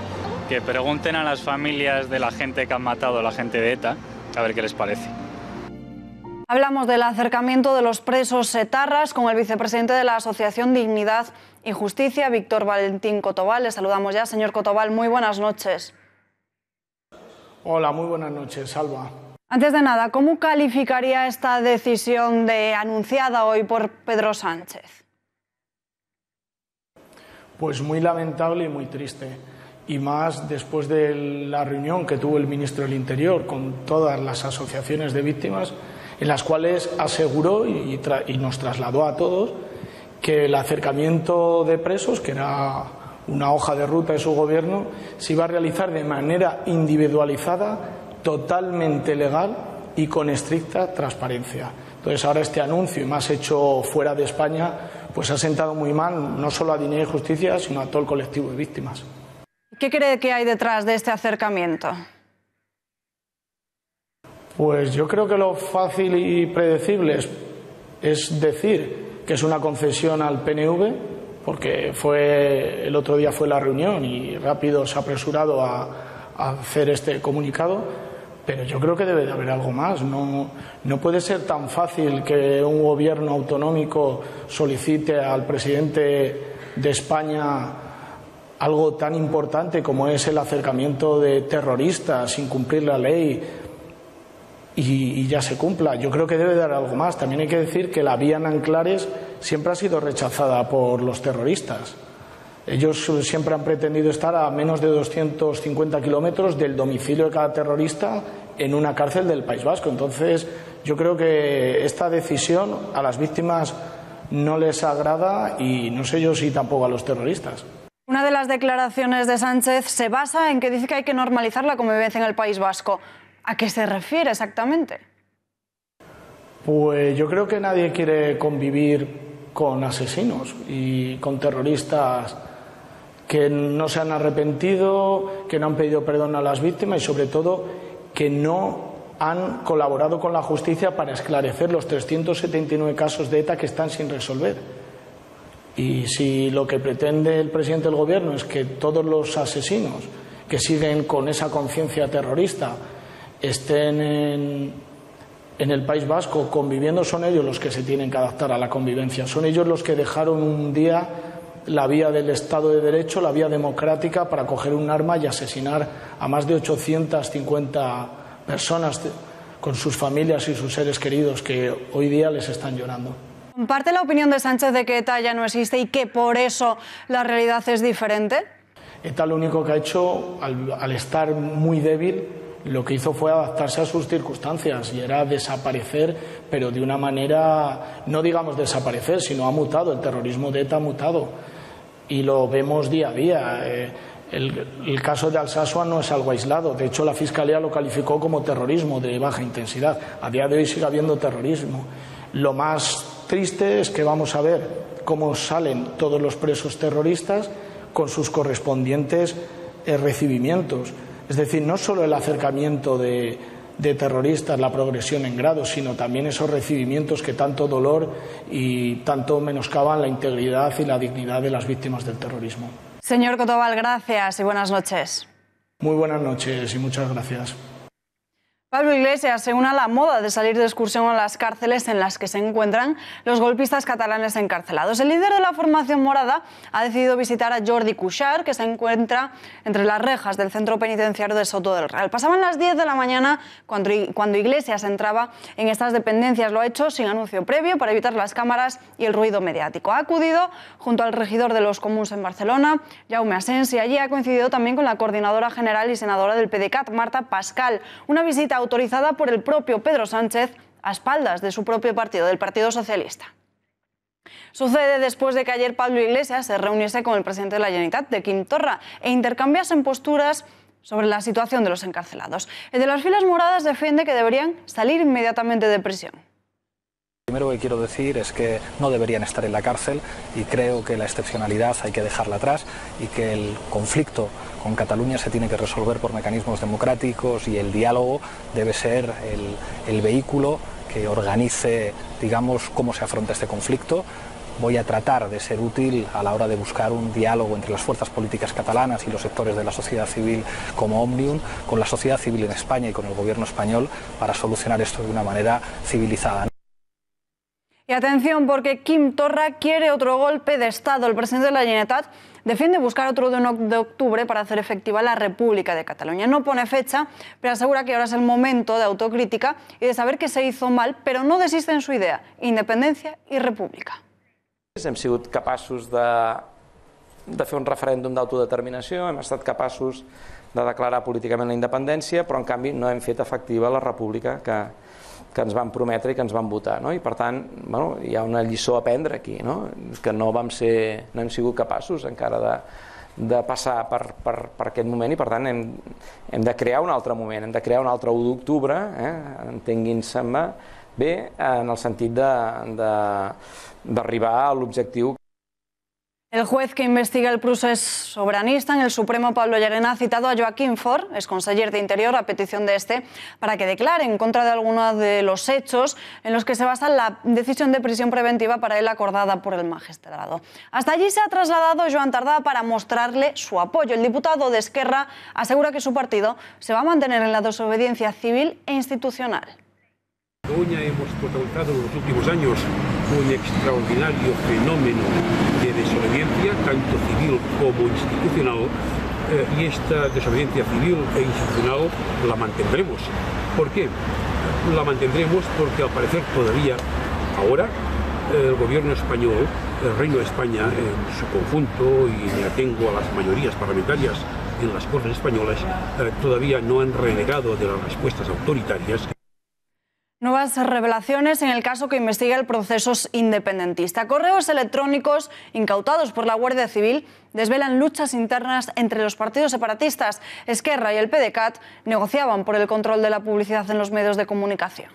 Que pregunten a las familias de la gente que han matado a la gente de ETA, a ver qué les parece. Hablamos del acercamiento de los presos etarras con el vicepresidente de la Asociación Dignidad y Justicia, Víctor Valentín Cotobal. Le saludamos ya. Señor Cotobal, muy buenas noches. Hola, muy buenas noches, Alba. Antes de nada, ¿cómo calificaría esta decisión anunciada hoy por Pedro Sánchez? Pues muy lamentable y muy triste. Y más después de la reunión que tuvo el ministro del Interior con todas las asociaciones de víctimas, en las cuales aseguró y nos trasladó a todos que el acercamiento de presos, que era una hoja de ruta de su gobierno, se iba a realizar de manera individualizada, totalmente legal y con estricta transparencia. Entonces ahora este anuncio, y más hecho fuera de España, pues ha sentado muy mal no solo a Dignidad y Justicia, sino a todo el colectivo de víctimas. ¿Qué cree que hay detrás de este acercamiento? Pues yo creo que lo fácil y predecible es decir que es una concesión al PNV, porque el otro día fue la reunión y rápido se ha apresurado a hacer este comunicado, pero yo creo que debe de haber algo más. No puede ser tan fácil que un gobierno autonómico solicite al presidente de España algo tan importante como es el acercamiento de terroristas sin cumplir la ley y ya se cumpla. Yo creo que debe dar algo más. También hay que decir que la vía Nanclares siempre ha sido rechazada por los terroristas. Ellos siempre han pretendido estar a menos de 250 kilómetros del domicilio de cada terrorista en una cárcel del País Vasco. Entonces, yo creo que esta decisión a las víctimas no les agrada y no sé yo si tampoco a los terroristas. Una de las declaraciones de Sánchez se basa en que dice que hay que normalizar la convivencia en el País Vasco. ¿A qué se refiere exactamente? Pues yo creo que nadie quiere convivir con asesinos y con terroristas que no se han arrepentido, que no han pedido perdón a las víctimas y sobre todo que no han colaborado con la justicia para esclarecer los 379 casos de ETA que están sin resolver. Y si lo que pretende el presidente del gobierno es que todos los asesinos que siguen con esa conciencia terrorista estén en el País Vasco conviviendo, son ellos los que se tienen que adaptar a la convivencia. Son ellos los que dejaron un día la vía del Estado de Derecho, la vía democrática, para coger un arma y asesinar a más de 850 personas con sus familias y sus seres queridos que hoy día les están llorando. ¿Comparte la opinión de Sánchez de que ETA ya no existe y que por eso la realidad es diferente? ETA lo único que ha hecho, al estar muy débil, lo que hizo fue adaptarse a sus circunstancias y era desaparecer, pero de una manera, no digamos desaparecer, sino ha mutado. El terrorismo de ETA ha mutado y lo vemos día a día. El caso de Alsasua no es algo aislado. De hecho, la Fiscalía lo calificó como terrorismo de baja intensidad. A día de hoy sigue habiendo terrorismo. Lo más triste es que vamos a ver cómo salen todos los presos terroristas con sus correspondientes recibimientos. Es decir, no solo el acercamiento de terroristas, la progresión en grado, sino también esos recibimientos que tanto dolor y tanto menoscaban la integridad y la dignidad de las víctimas del terrorismo. Señor Cotobal, gracias y buenas noches. Muy buenas noches y muchas gracias. Pablo Iglesias se une a la moda de salir de excursión a las cárceles en las que se encuentran los golpistas catalanes encarcelados. El líder de la formación morada ha decidido visitar a Jordi Cuixart, que se encuentra entre las rejas del centro penitenciario de Soto del Real. Pasaban las 10 de la mañana cuando Iglesias entraba en estas dependencias. Lo ha hecho sin anuncio previo para evitar las cámaras y el ruido mediático. Ha acudido junto al regidor de los Comuns en Barcelona, Jaume Asens, y allí ha coincidido también con la coordinadora general y senadora del PDeCAT, Marta Pascal. Una visita autorizada por el propio Pedro Sánchez a espaldas de su propio partido, del Partido Socialista. Sucede después de que ayer Pablo Iglesias se reuniese con el presidente de la Generalitat, de Quim Torra, e intercambiasen posturas sobre la situación de los encarcelados. El de las filas moradas defiende que deberían salir inmediatamente de prisión. Lo primero que quiero decir es que no deberían estar en la cárcel y creo que la excepcionalidad hay que dejarla atrás y que el conflicto con Cataluña se tiene que resolver por mecanismos democráticos y el diálogo debe ser el vehículo que organice, digamos, cómo se afronta este conflicto. Voy a tratar de ser útil a la hora de buscar un diálogo entre las fuerzas políticas catalanas y los sectores de la sociedad civil como Òmnium, con la sociedad civil en España y con el gobierno español para solucionar esto de una manera civilizada. Y atención, porque Quim Torra quiere otro golpe de Estado. El presidente de la Generalitat defiende buscar otro de 1 de octubre para hacer efectiva la República de Cataluña. No pone fecha, pero asegura que ahora es el momento de autocrítica y de saber que se hizo mal, pero no desiste en su idea: independencia y república. Hem sigut capaços de fer un referèndum d'autodeterminació, hem estat capaços de declarar políticament la independència, però en canvi no hem fet efectiva la república que ens van prometre i que ens van votar, no? I per tant, bueno, hi ha una lliçó a aprendre aquí, no? Que no hem sigut capaços encara de passar per aquest moment i per tant hem de crear un altre moment, hem de crear un altre 1 d'octubre, entenguin-se-me bé, en el sentit d'arribar a l'objectiu. El juez que investiga el procés soberanista en el Supremo, Pablo Llarena, ha citado a Joaquín Forn, ex conseller de Interior, a petición de este, para que declare en contra de algunos de los hechos en los que se basa la decisión de prisión preventiva para él acordada por el magistrado. Hasta allí se ha trasladado Joan Tardá para mostrarle su apoyo. El diputado de Esquerra asegura que su partido se va a mantener en la desobediencia civil e institucional. En Cataluña hemos protagonizado en los últimos años un extraordinario fenómeno de desobediencia, tanto civil como institucional, y esta desobediencia civil e institucional la mantendremos. ¿Por qué? La mantendremos porque al parecer todavía ahora el gobierno español, el Reino de España en su conjunto, y me atengo a las mayorías parlamentarias en las Cortes españolas, todavía no han renegado de las respuestas autoritarias. Nuevas revelaciones en el caso que investiga el proceso independentista. Correos electrónicos incautados por la Guardia Civil desvelan luchas internas entre los partidos separatistas. Esquerra y el PDeCAT negociaban por el control de la publicidad en los medios de comunicación.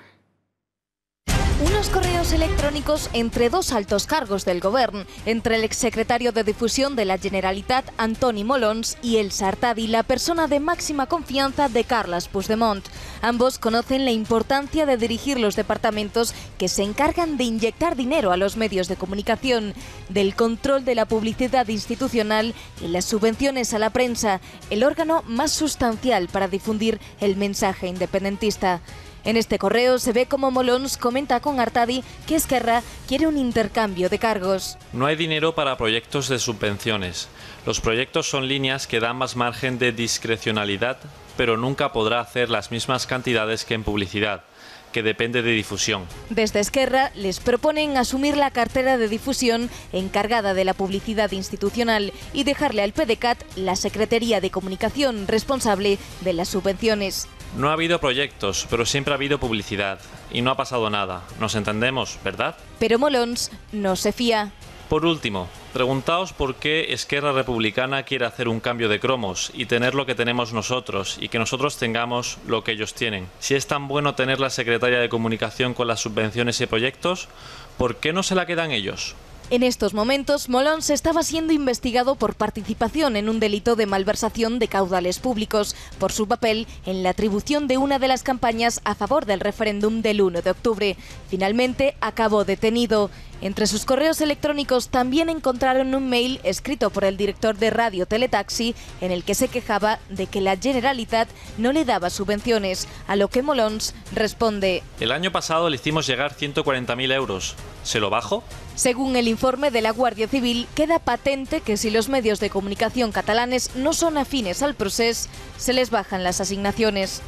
Unos correos electrónicos entre 2 altos cargos del Govern, entre el exsecretario de Difusión de la Generalitat, Antoni Molons, y Elsa Artadi, la persona de máxima confianza de Carles Puigdemont. Ambos conocen la importancia de dirigir los departamentos que se encargan de inyectar dinero a los medios de comunicación, del control de la publicidad institucional y las subvenciones a la prensa, el órgano más sustancial para difundir el mensaje independentista. En este correo se ve como Molons comenta con Artadi que Esquerra quiere un intercambio de cargos. No hay dinero para proyectos de subvenciones. Los proyectos son líneas que dan más margen de discrecionalidad, pero nunca podrá hacer las mismas cantidades que en publicidad, que depende de difusión. Desde Esquerra les proponen asumir la cartera de difusión encargada de la publicidad institucional y dejarle al PDeCAT la Secretaría de Comunicación responsable de las subvenciones. No ha habido proyectos, pero siempre ha habido publicidad. Y no ha pasado nada. Nos entendemos, ¿verdad? Pero Molons no se fía. Por último, preguntaos por qué Esquerra Republicana quiere hacer un cambio de cromos y tener lo que tenemos nosotros y que nosotros tengamos lo que ellos tienen. Si es tan bueno tener la Secretaría de Comunicación con las subvenciones y proyectos, ¿por qué no se la quedan ellos? En estos momentos, Molons estaba siendo investigado por participación en un delito de malversación de caudales públicos por su papel en la atribución de una de las campañas a favor del referéndum del 1 de octubre. Finalmente, acabó detenido. Entre sus correos electrónicos también encontraron un mail escrito por el director de Radio Teletaxi en el que se quejaba de que la Generalitat no le daba subvenciones, a lo que Molons responde: el año pasado le hicimos llegar 140.000 euros. ¿Se lo bajo? Según el informe de la Guardia Civil, queda patente que si los medios de comunicación catalanes no son afines al procés, se les bajan las asignaciones.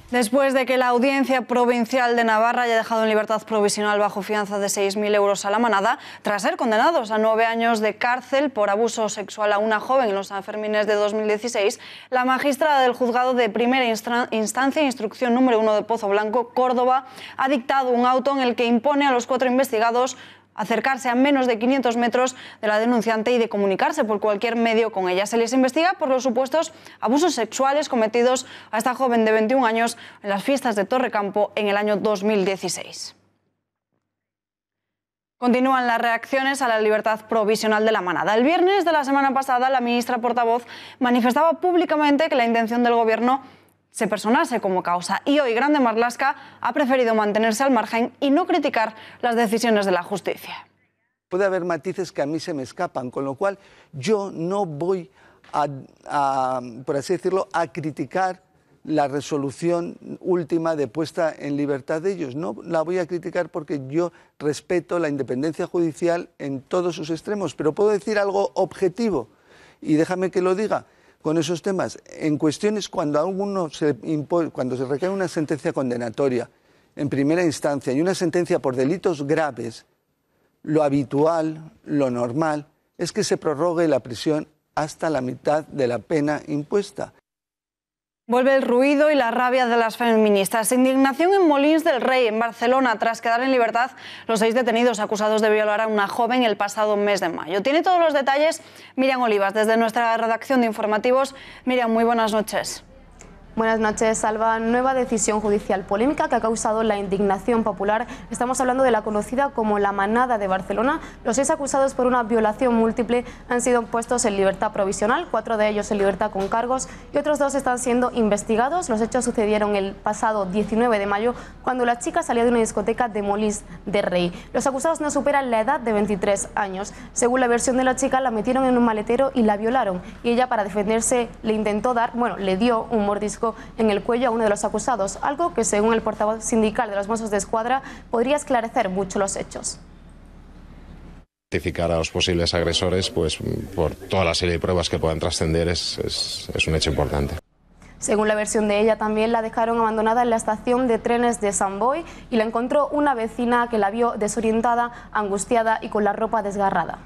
Después de que la Audiencia Provincial de Navarra haya dejado en libertad provisional bajo fianza de 6.000 euros a la manada, tras ser condenados a 9 años de cárcel por abuso sexual a una joven en los Sanfermines de 2016, la magistrada del Juzgado de Primera Instancia, Instrucción número 1 de Pozo Blanco, Córdoba, ha dictado un auto en el que impone a los 4 investigados acercarse a menos de 500 metros de la denunciante y de comunicarse por cualquier medio con ella. Se les investiga por los supuestos abusos sexuales cometidos a esta joven de 21 años en las fiestas de Torrecampo en el año 2016. Continúan las reacciones a la libertad provisional de la manada. El viernes de la semana pasada, la ministra portavoz manifestaba públicamente que la intención del Gobierno se personase como causa, y hoy Grande Marlaska ha preferido mantenerse al margen y no criticar las decisiones de la justicia. Puede haber matices que a mí se me escapan, con lo cual yo no voy por así decirlo, a criticar la resolución última de puesta en libertad de ellos. No la voy a criticar porque yo respeto la independencia judicial en todos sus extremos, pero puedo decir algo objetivo, y déjame que lo diga. Con esos temas, en cuestiones cuando se recae una sentencia condenatoria en primera instancia y una sentencia por delitos graves, lo habitual, lo normal, es que se prorrogue la prisión hasta la mitad de la pena impuesta. Vuelve el ruido y la rabia de las feministas. Indignación en Molins del Rey, en Barcelona, tras quedar en libertad los 6 detenidos acusados de violar a una joven el pasado mes de mayo. Tiene todos los detalles Miriam Olivas, desde nuestra redacción de informativos. Miriam, muy buenas noches. Buenas noches, Salva. Nueva decisión judicial polémica que ha causado la indignación popular. Estamos hablando de la conocida como la Manada de Barcelona. Los 6 acusados por una violación múltiple han sido puestos en libertad provisional, 4 de ellos en libertad con cargos y otros 2 están siendo investigados. Los hechos sucedieron el pasado 19 de mayo, cuando la chica salía de una discoteca de Molins del Rey. Los acusados no superan la edad de 23 años. Según la versión de la chica, la metieron en un maletero y la violaron. Y ella, para defenderse, le dio un mordisco en el cuello a uno de los acusados, algo que, según el portavoz sindical de los Mossos de Escuadra, podría esclarecer mucho los hechos. Identificar a los posibles agresores, pues por toda la serie de pruebas que puedan trascender, es un hecho importante. Según la versión de ella, también la dejaron abandonada en la estación de trenes de Sant Boi y la encontró una vecina que la vio desorientada, angustiada y con la ropa desgarrada.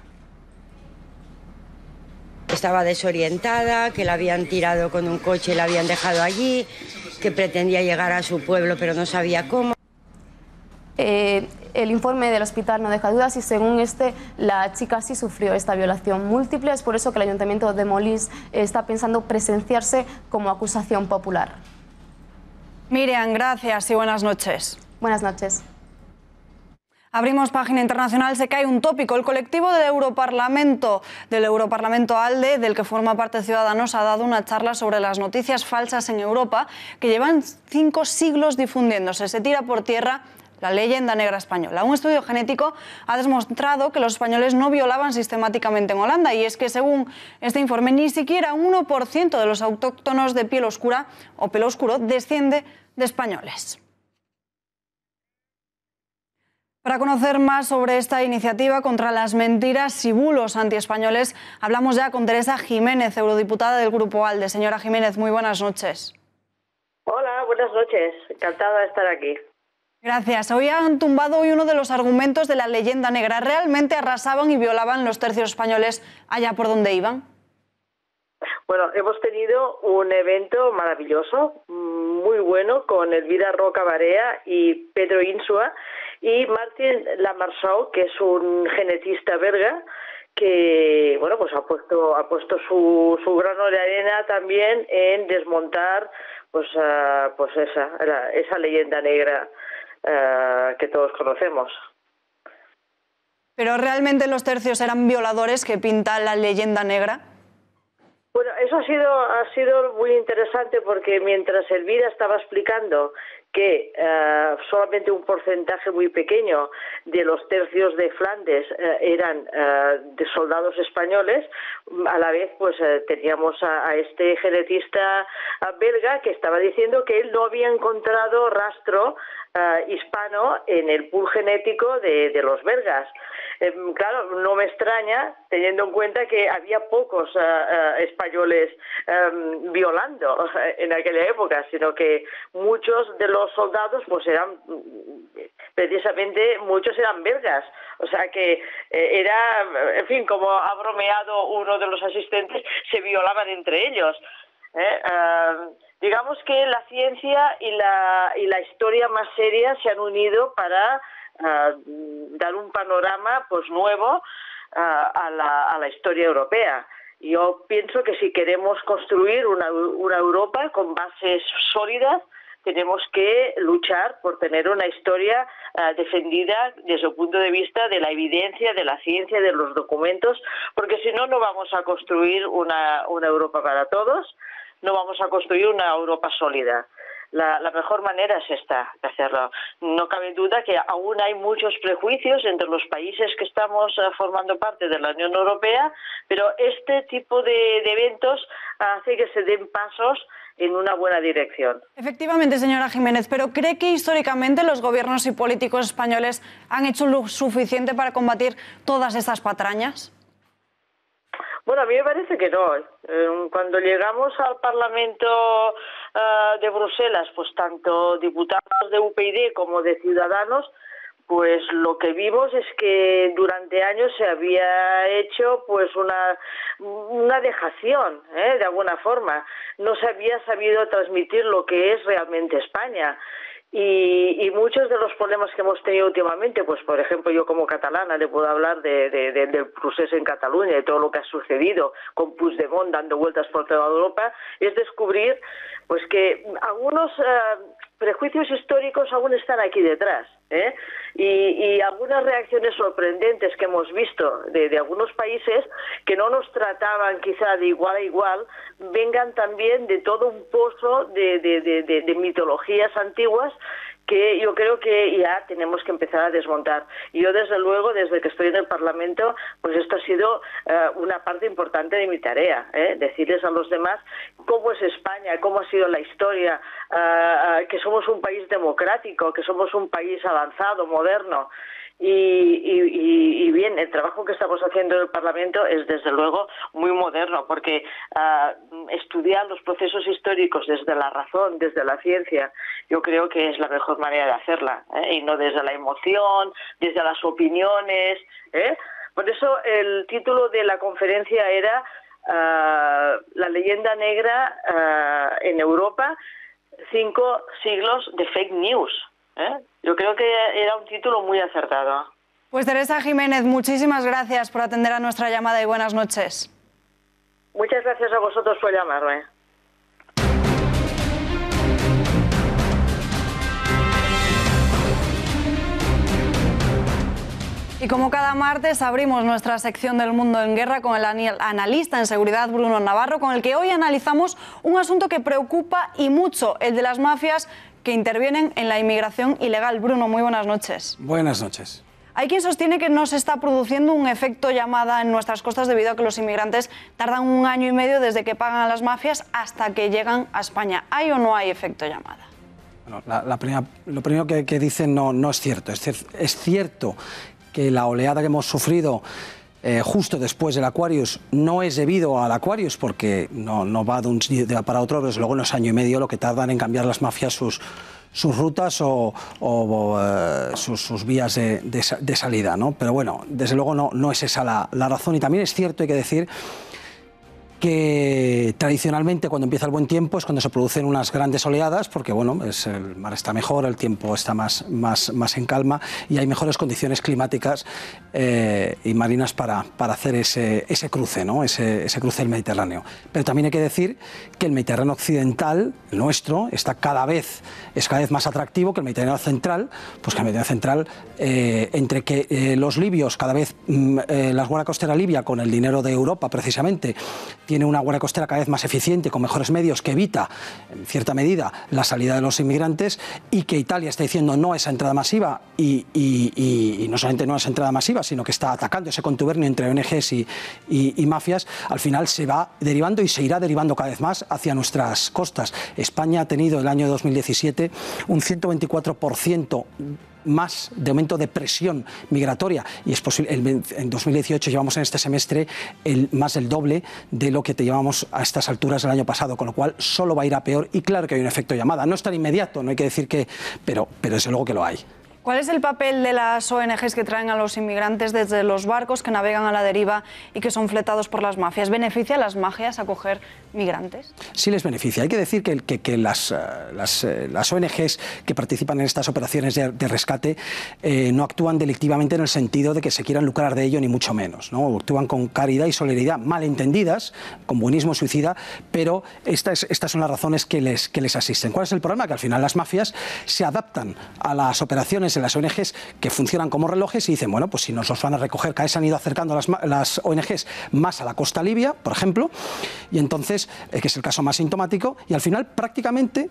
Estaba desorientada, que la habían tirado con un coche y la habían dejado allí, que pretendía llegar a su pueblo pero no sabía cómo. El informe del hospital no deja dudas y, según la chica sí sufrió esta violación múltiple. Es por eso que el Ayuntamiento de Molins está pensando presenciarse como acusación popular. Miriam, gracias y buenas noches. Buenas noches. Abrimos página internacional. Se cae un tópico. El colectivo del Europarlamento ALDE, del que forma parte Ciudadanos, ha dado una charla sobre las noticias falsas en Europa que llevan 5 siglos difundiéndose. Se tira por tierra la leyenda negra española. Un estudio genético ha demostrado que los españoles no violaban sistemáticamente en Holanda, y es que, según este informe, ni siquiera un 1% de los autóctonos de piel oscura o pelo oscuro desciende de españoles. Para conocer más sobre esta iniciativa contra las mentiras y bulos antiespañoles, hablamos ya con Teresa Jiménez, eurodiputada del Grupo ALDE. Señora Jiménez, muy buenas noches. Hola, buenas noches. Encantada de estar aquí. Gracias. Hoy han tumbado uno de los argumentos de la leyenda negra. ¿Realmente arrasaban y violaban los tercios españoles allá por donde iban? Bueno, hemos tenido un evento maravilloso, muy bueno, con Elvira Roca Barea y Pedro Insua y Martin Lamarchau, que es un genetista belga que, bueno, pues ha puesto su grano de arena también en desmontar esa leyenda negra que todos conocemos. ¿Pero realmente los tercios eran violadores que pinta la leyenda negra? Bueno, eso ha sido muy interesante, porque mientras Elvira estaba explicando que solamente un porcentaje muy pequeño de los tercios de Flandes eran de soldados españoles. A la vez pues teníamos a este genetista belga que estaba diciendo que él no había encontrado rastro hispano en el pool genético de los belgas. Claro, no me extraña, teniendo en cuenta que había pocos españoles violando en aquella época, sino que muchos de los soldados pues eran, precisamente, muchos eran belgas. O sea que era, en fin, como ha bromeado uno de los asistentes, se violaban entre ellos. Digamos que la ciencia y la historia más seria se han unido para dar un panorama pues nuevo a la historia europea. Yo pienso que si queremos construir una Europa con bases sólidas, tenemos que luchar por tener una historia defendida desde el punto de vista de la evidencia, de la ciencia, de los documentos, porque si no, no vamos a construir una Europa para todos, no vamos a construir una Europa sólida. La mejor manera es esta, de hacerlo. No cabe duda que aún hay muchos prejuicios entre los países que estamos formando parte de la Unión Europea, pero este tipo de eventos hace que se den pasos en una buena dirección. Efectivamente, señora Jiménez, pero ¿cree que históricamente los gobiernos y políticos españoles han hecho lo suficiente para combatir todas estas patrañas? Bueno, a mí me parece que no. Cuando llegamos al Parlamento de Bruselas, pues tanto diputados de UPyD como de Ciudadanos, pues lo que vimos es que durante años se había hecho pues una dejación, de alguna forma. No se había sabido transmitir lo que es realmente España. Y muchos de los problemas que hemos tenido últimamente, pues por ejemplo yo como catalana le puedo hablar del procés en Cataluña y todo lo que ha sucedido con Puigdemont dando vueltas por toda Europa, es descubrir pues que algunos prejuicios históricos aún están aquí detrás, y algunas reacciones sorprendentes que hemos visto de algunos países que no nos trataban quizá de igual a igual, vengan también de todo un pozo de mitologías antiguas que yo creo que ya tenemos que empezar a desmontar. Y yo, desde luego, desde que estoy en el Parlamento, pues esto ha sido una parte importante de mi tarea, decirles a los demás cómo es España, cómo ha sido la historia, que somos un país democrático, que somos un país avanzado, moderno. Y bien, el trabajo que estamos haciendo en el Parlamento es desde luego muy moderno, porque estudiar los procesos históricos desde la razón, desde la ciencia, yo creo que es la mejor manera de hacerla, y no desde la emoción, desde las opiniones. Por eso el título de la conferencia era La leyenda negra en Europa, 5 siglos de fake news. Yo creo que era un título muy acertado. Pues Teresa Jiménez, muchísimas gracias por atender a nuestra llamada y buenas noches. Muchas gracias a vosotros por llamarme. Y como cada martes abrimos nuestra sección del Mundo en Guerra con el analista en seguridad Bruno Navarro, con el que hoy analizamos un asunto que preocupa y mucho, el de las mafias que intervienen en la inmigración ilegal. Bruno, muy buenas noches. Buenas noches. Hay quien sostiene que no se está produciendo un efecto llamada en nuestras costas debido a que los inmigrantes tardan 1 año y medio desde que pagan a las mafias hasta que llegan a España. ¿Hay o no hay efecto llamada? Bueno, lo primero que dicen no es cierto. Es cierto que la oleada que hemos sufrido justo después del Aquarius no es debido al Aquarius, porque no va de un día para otro, pero desde luego no es 1 año y medio lo que tardan en cambiar las mafias sus rutas o sus vías de salida, ¿no? Pero bueno, desde luego no es esa la razón. Y también es cierto, hay que decir, que tradicionalmente cuando empieza el buen tiempo es cuando se producen unas grandes oleadas, porque bueno, el mar está mejor, el tiempo está más en calma y hay mejores condiciones climáticas y marinas para hacer ese cruce, ¿no? ese cruce del Mediterráneo. Pero también hay que decir que el Mediterráneo occidental, el nuestro, es cada vez más atractivo que el Mediterráneo central, pues que el Mediterráneo central, entre que los libios cada vez, la Guardia Costera libia, con el dinero de Europa precisamente, tiene una guardia costera cada vez más eficiente, con mejores medios, que evita, en cierta medida, la salida de los inmigrantes, y que Italia está diciendo no a esa entrada masiva, y no solamente no a esa entrada masiva, sino que está atacando ese contubernio entre ONGs y mafias, al final se va derivando y se irá derivando cada vez más hacia nuestras costas. España ha tenido el año 2017 un 124% más de aumento de presión migratoria, y es posible, en 2018 llevamos en este semestre más del doble de lo que llevamos a estas alturas del año pasado, con lo cual solo va a ir a peor, y claro que hay un efecto llamada, no es tan inmediato, no hay que decir que, pero desde luego que lo hay. ¿Cuál es el papel de las ONGs que traen a los inmigrantes desde los barcos que navegan a la deriva y que son fletados por las mafias? ¿Beneficia a las mafias acoger migrantes? Sí les beneficia. Hay que decir que las ONGs que participan en estas operaciones de rescate no actúan delictivamente en el sentido de que se quieran lucrar de ello, ni mucho menos, ¿no? Actúan con caridad y solidaridad malentendidas, con buenismo suicida, pero estas son las razones que les asisten. ¿Cuál es el problema? Que al final las mafias se adaptan a las operaciones de las ONGs que funcionan como relojes y dicen, bueno, pues si nos los van a recoger, cada vez se han ido acercando las ONGs más a la costa libia, por ejemplo, y entonces, que es el caso más sintomático, y al final prácticamente...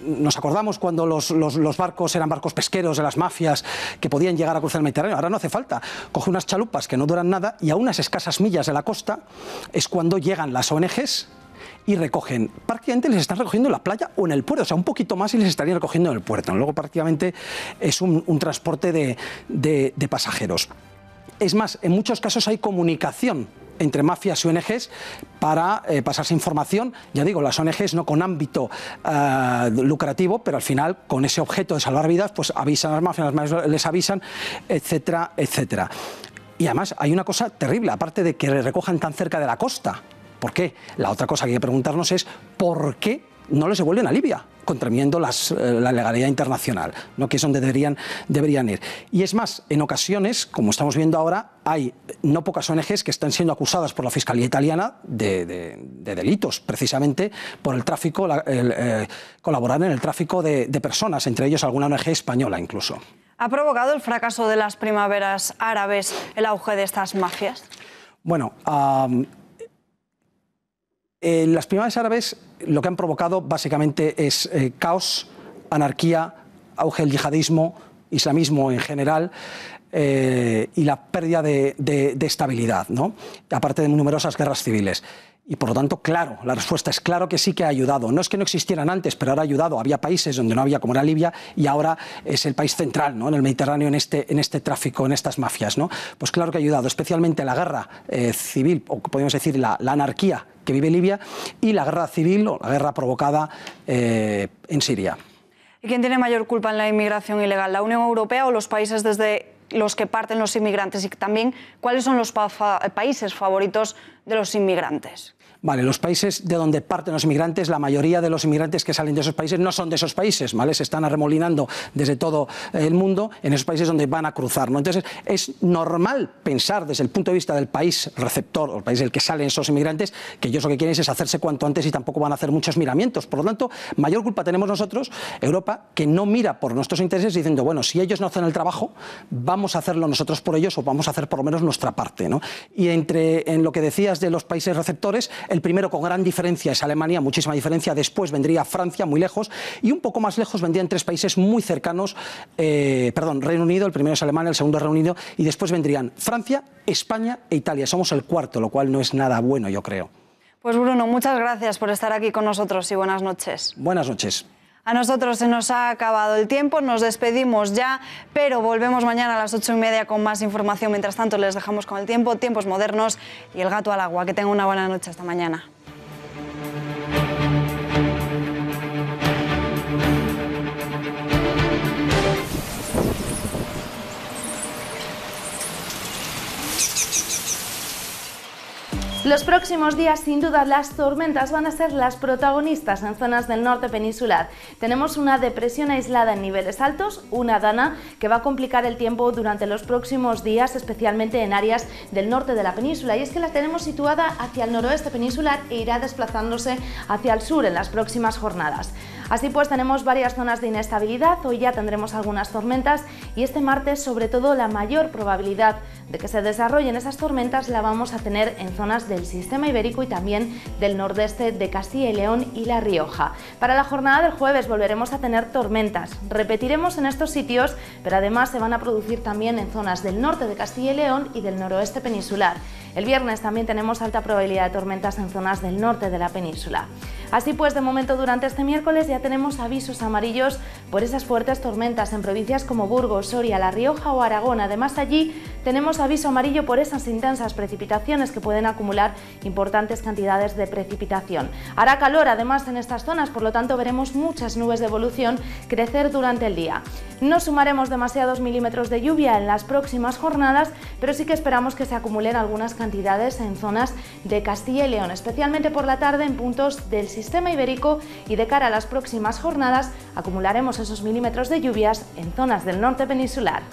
nos acordamos cuando los barcos eran barcos pesqueros de las mafias que podían llegar a cruzar el Mediterráneo. Ahora no hace falta. Coge unas chalupas que no duran nada y a unas escasas millas de la costa es cuando llegan las ONGs y recogen. Prácticamente les están recogiendo en la playa o en el puerto, o sea, un poquito más y les estarían recogiendo en el puerto. Luego prácticamente es un transporte de pasajeros. Es más, en muchos casos hay comunicación entre mafias y ONGs para pasarse información, ya digo, las ONGs no con ámbito lucrativo, pero al final con ese objeto de salvar vidas, pues avisan a las mafias les avisan, etcétera, etcétera. Y además hay una cosa terrible, aparte de que recojan tan cerca de la costa. ¿Por qué? La otra cosa que hay que preguntarnos es ¿por qué no les devuelven a Libia, contraviniendo la legalidad internacional, ¿no? Que es donde deberían ir? Y es más, en ocasiones, como estamos viendo ahora, hay no pocas ONGs que están siendo acusadas por la Fiscalía italiana de delitos, precisamente por el tráfico, colaborar en el tráfico de personas, entre ellos alguna ONG española incluso. ¿Ha provocado el fracaso de las primaveras árabes el auge de estas mafias? Bueno, las primaveras árabes lo que han provocado básicamente es caos, anarquía, auge del yihadismo, islamismo en general, y la pérdida de estabilidad, ¿no? Aparte de numerosas guerras civiles. Y por lo tanto, claro, la respuesta es claro que sí que ha ayudado. No es que no existieran antes, pero ahora ha ayudado. Había países donde no había, como era Libia, y ahora es el país central, ¿no? En el Mediterráneo, en este tráfico, en estas mafias, ¿no? Pues claro que ha ayudado, especialmente la guerra civil, o podemos decir la anarquía que vive Libia, y la guerra civil o la guerra provocada en Siria. ¿Y quién tiene mayor culpa en la inmigración ilegal, la Unión Europea o los países desde los que parten los inmigrantes? Y también, ¿cuáles son los países favoritos de los inmigrantes? Vale, los países de donde parten los inmigrantes, la mayoría de los inmigrantes que salen de esos países no son de esos países, ¿vale? Se están arremolinando desde todo el mundo en esos países donde van a cruzar, ¿no? Entonces, es normal pensar desde el punto de vista del país receptor, o el país del que salen esos inmigrantes, que ellos lo que quieren es hacerse cuanto antes y tampoco van a hacer muchos miramientos. Por lo tanto, mayor culpa tenemos nosotros, Europa, que no mira por nuestros intereses diciendo, bueno, si ellos no hacen el trabajo, vamos a hacerlo nosotros por ellos o vamos a hacer por lo menos nuestra parte, ¿no? Y en lo que decías de los países receptores, el primero con gran diferencia es Alemania, muchísima diferencia, después vendría Francia, muy lejos, y un poco más lejos vendrían tres países muy cercanos, Reino Unido, el primero es Alemania, el segundo es Reino Unido, y después vendrían Francia, España e Italia. Somos el cuarto, lo cual no es nada bueno, yo creo. Pues Bruno, muchas gracias por estar aquí con nosotros y buenas noches. Buenas noches. A nosotros se nos ha acabado el tiempo, nos despedimos ya, pero volvemos mañana a las 8:30 con más información. Mientras tanto, les dejamos con el tiempo, tiempos modernos y el gato al agua. Que tengan una buena noche. Hasta mañana. Los próximos días, sin duda, las tormentas van a ser las protagonistas en zonas del norte peninsular. Tenemos una depresión aislada en niveles altos, una dana que va a complicar el tiempo durante los próximos días, especialmente en áreas del norte de la península. Y es que la tenemos situada hacia el noroeste peninsular e irá desplazándose hacia el sur en las próximas jornadas. Así pues, tenemos varias zonas de inestabilidad, hoy ya tendremos algunas tormentas y este martes, sobre todo, la mayor probabilidad de que se desarrollen esas tormentas la vamos a tener en zonas del sistema ibérico y también del nordeste de Castilla y León y La Rioja. Para la jornada del jueves volveremos a tener tormentas, repetiremos en estos sitios, pero además se van a producir también en zonas del norte de Castilla y León y del noroeste peninsular. El viernes también tenemos alta probabilidad de tormentas en zonas del norte de la península. Así pues, de momento durante este miércoles ya tenemos avisos amarillos por esas fuertes tormentas en provincias como Burgos, Soria, La Rioja o Aragón. Además, allí tenemos aviso amarillo por esas intensas precipitaciones que pueden acumular importantes cantidades de precipitación. Hará calor además en estas zonas, por lo tanto veremos muchas nubes de evolución crecer durante el día. No sumaremos demasiados milímetros de lluvia en las próximas jornadas, pero sí que esperamos que se acumulen algunas cantidades en zonas de Castilla y León, especialmente por la tarde en puntos del sistema ibérico, y de cara a las próximas jornadas acumularemos esos milímetros de lluvias en zonas del norte peninsular.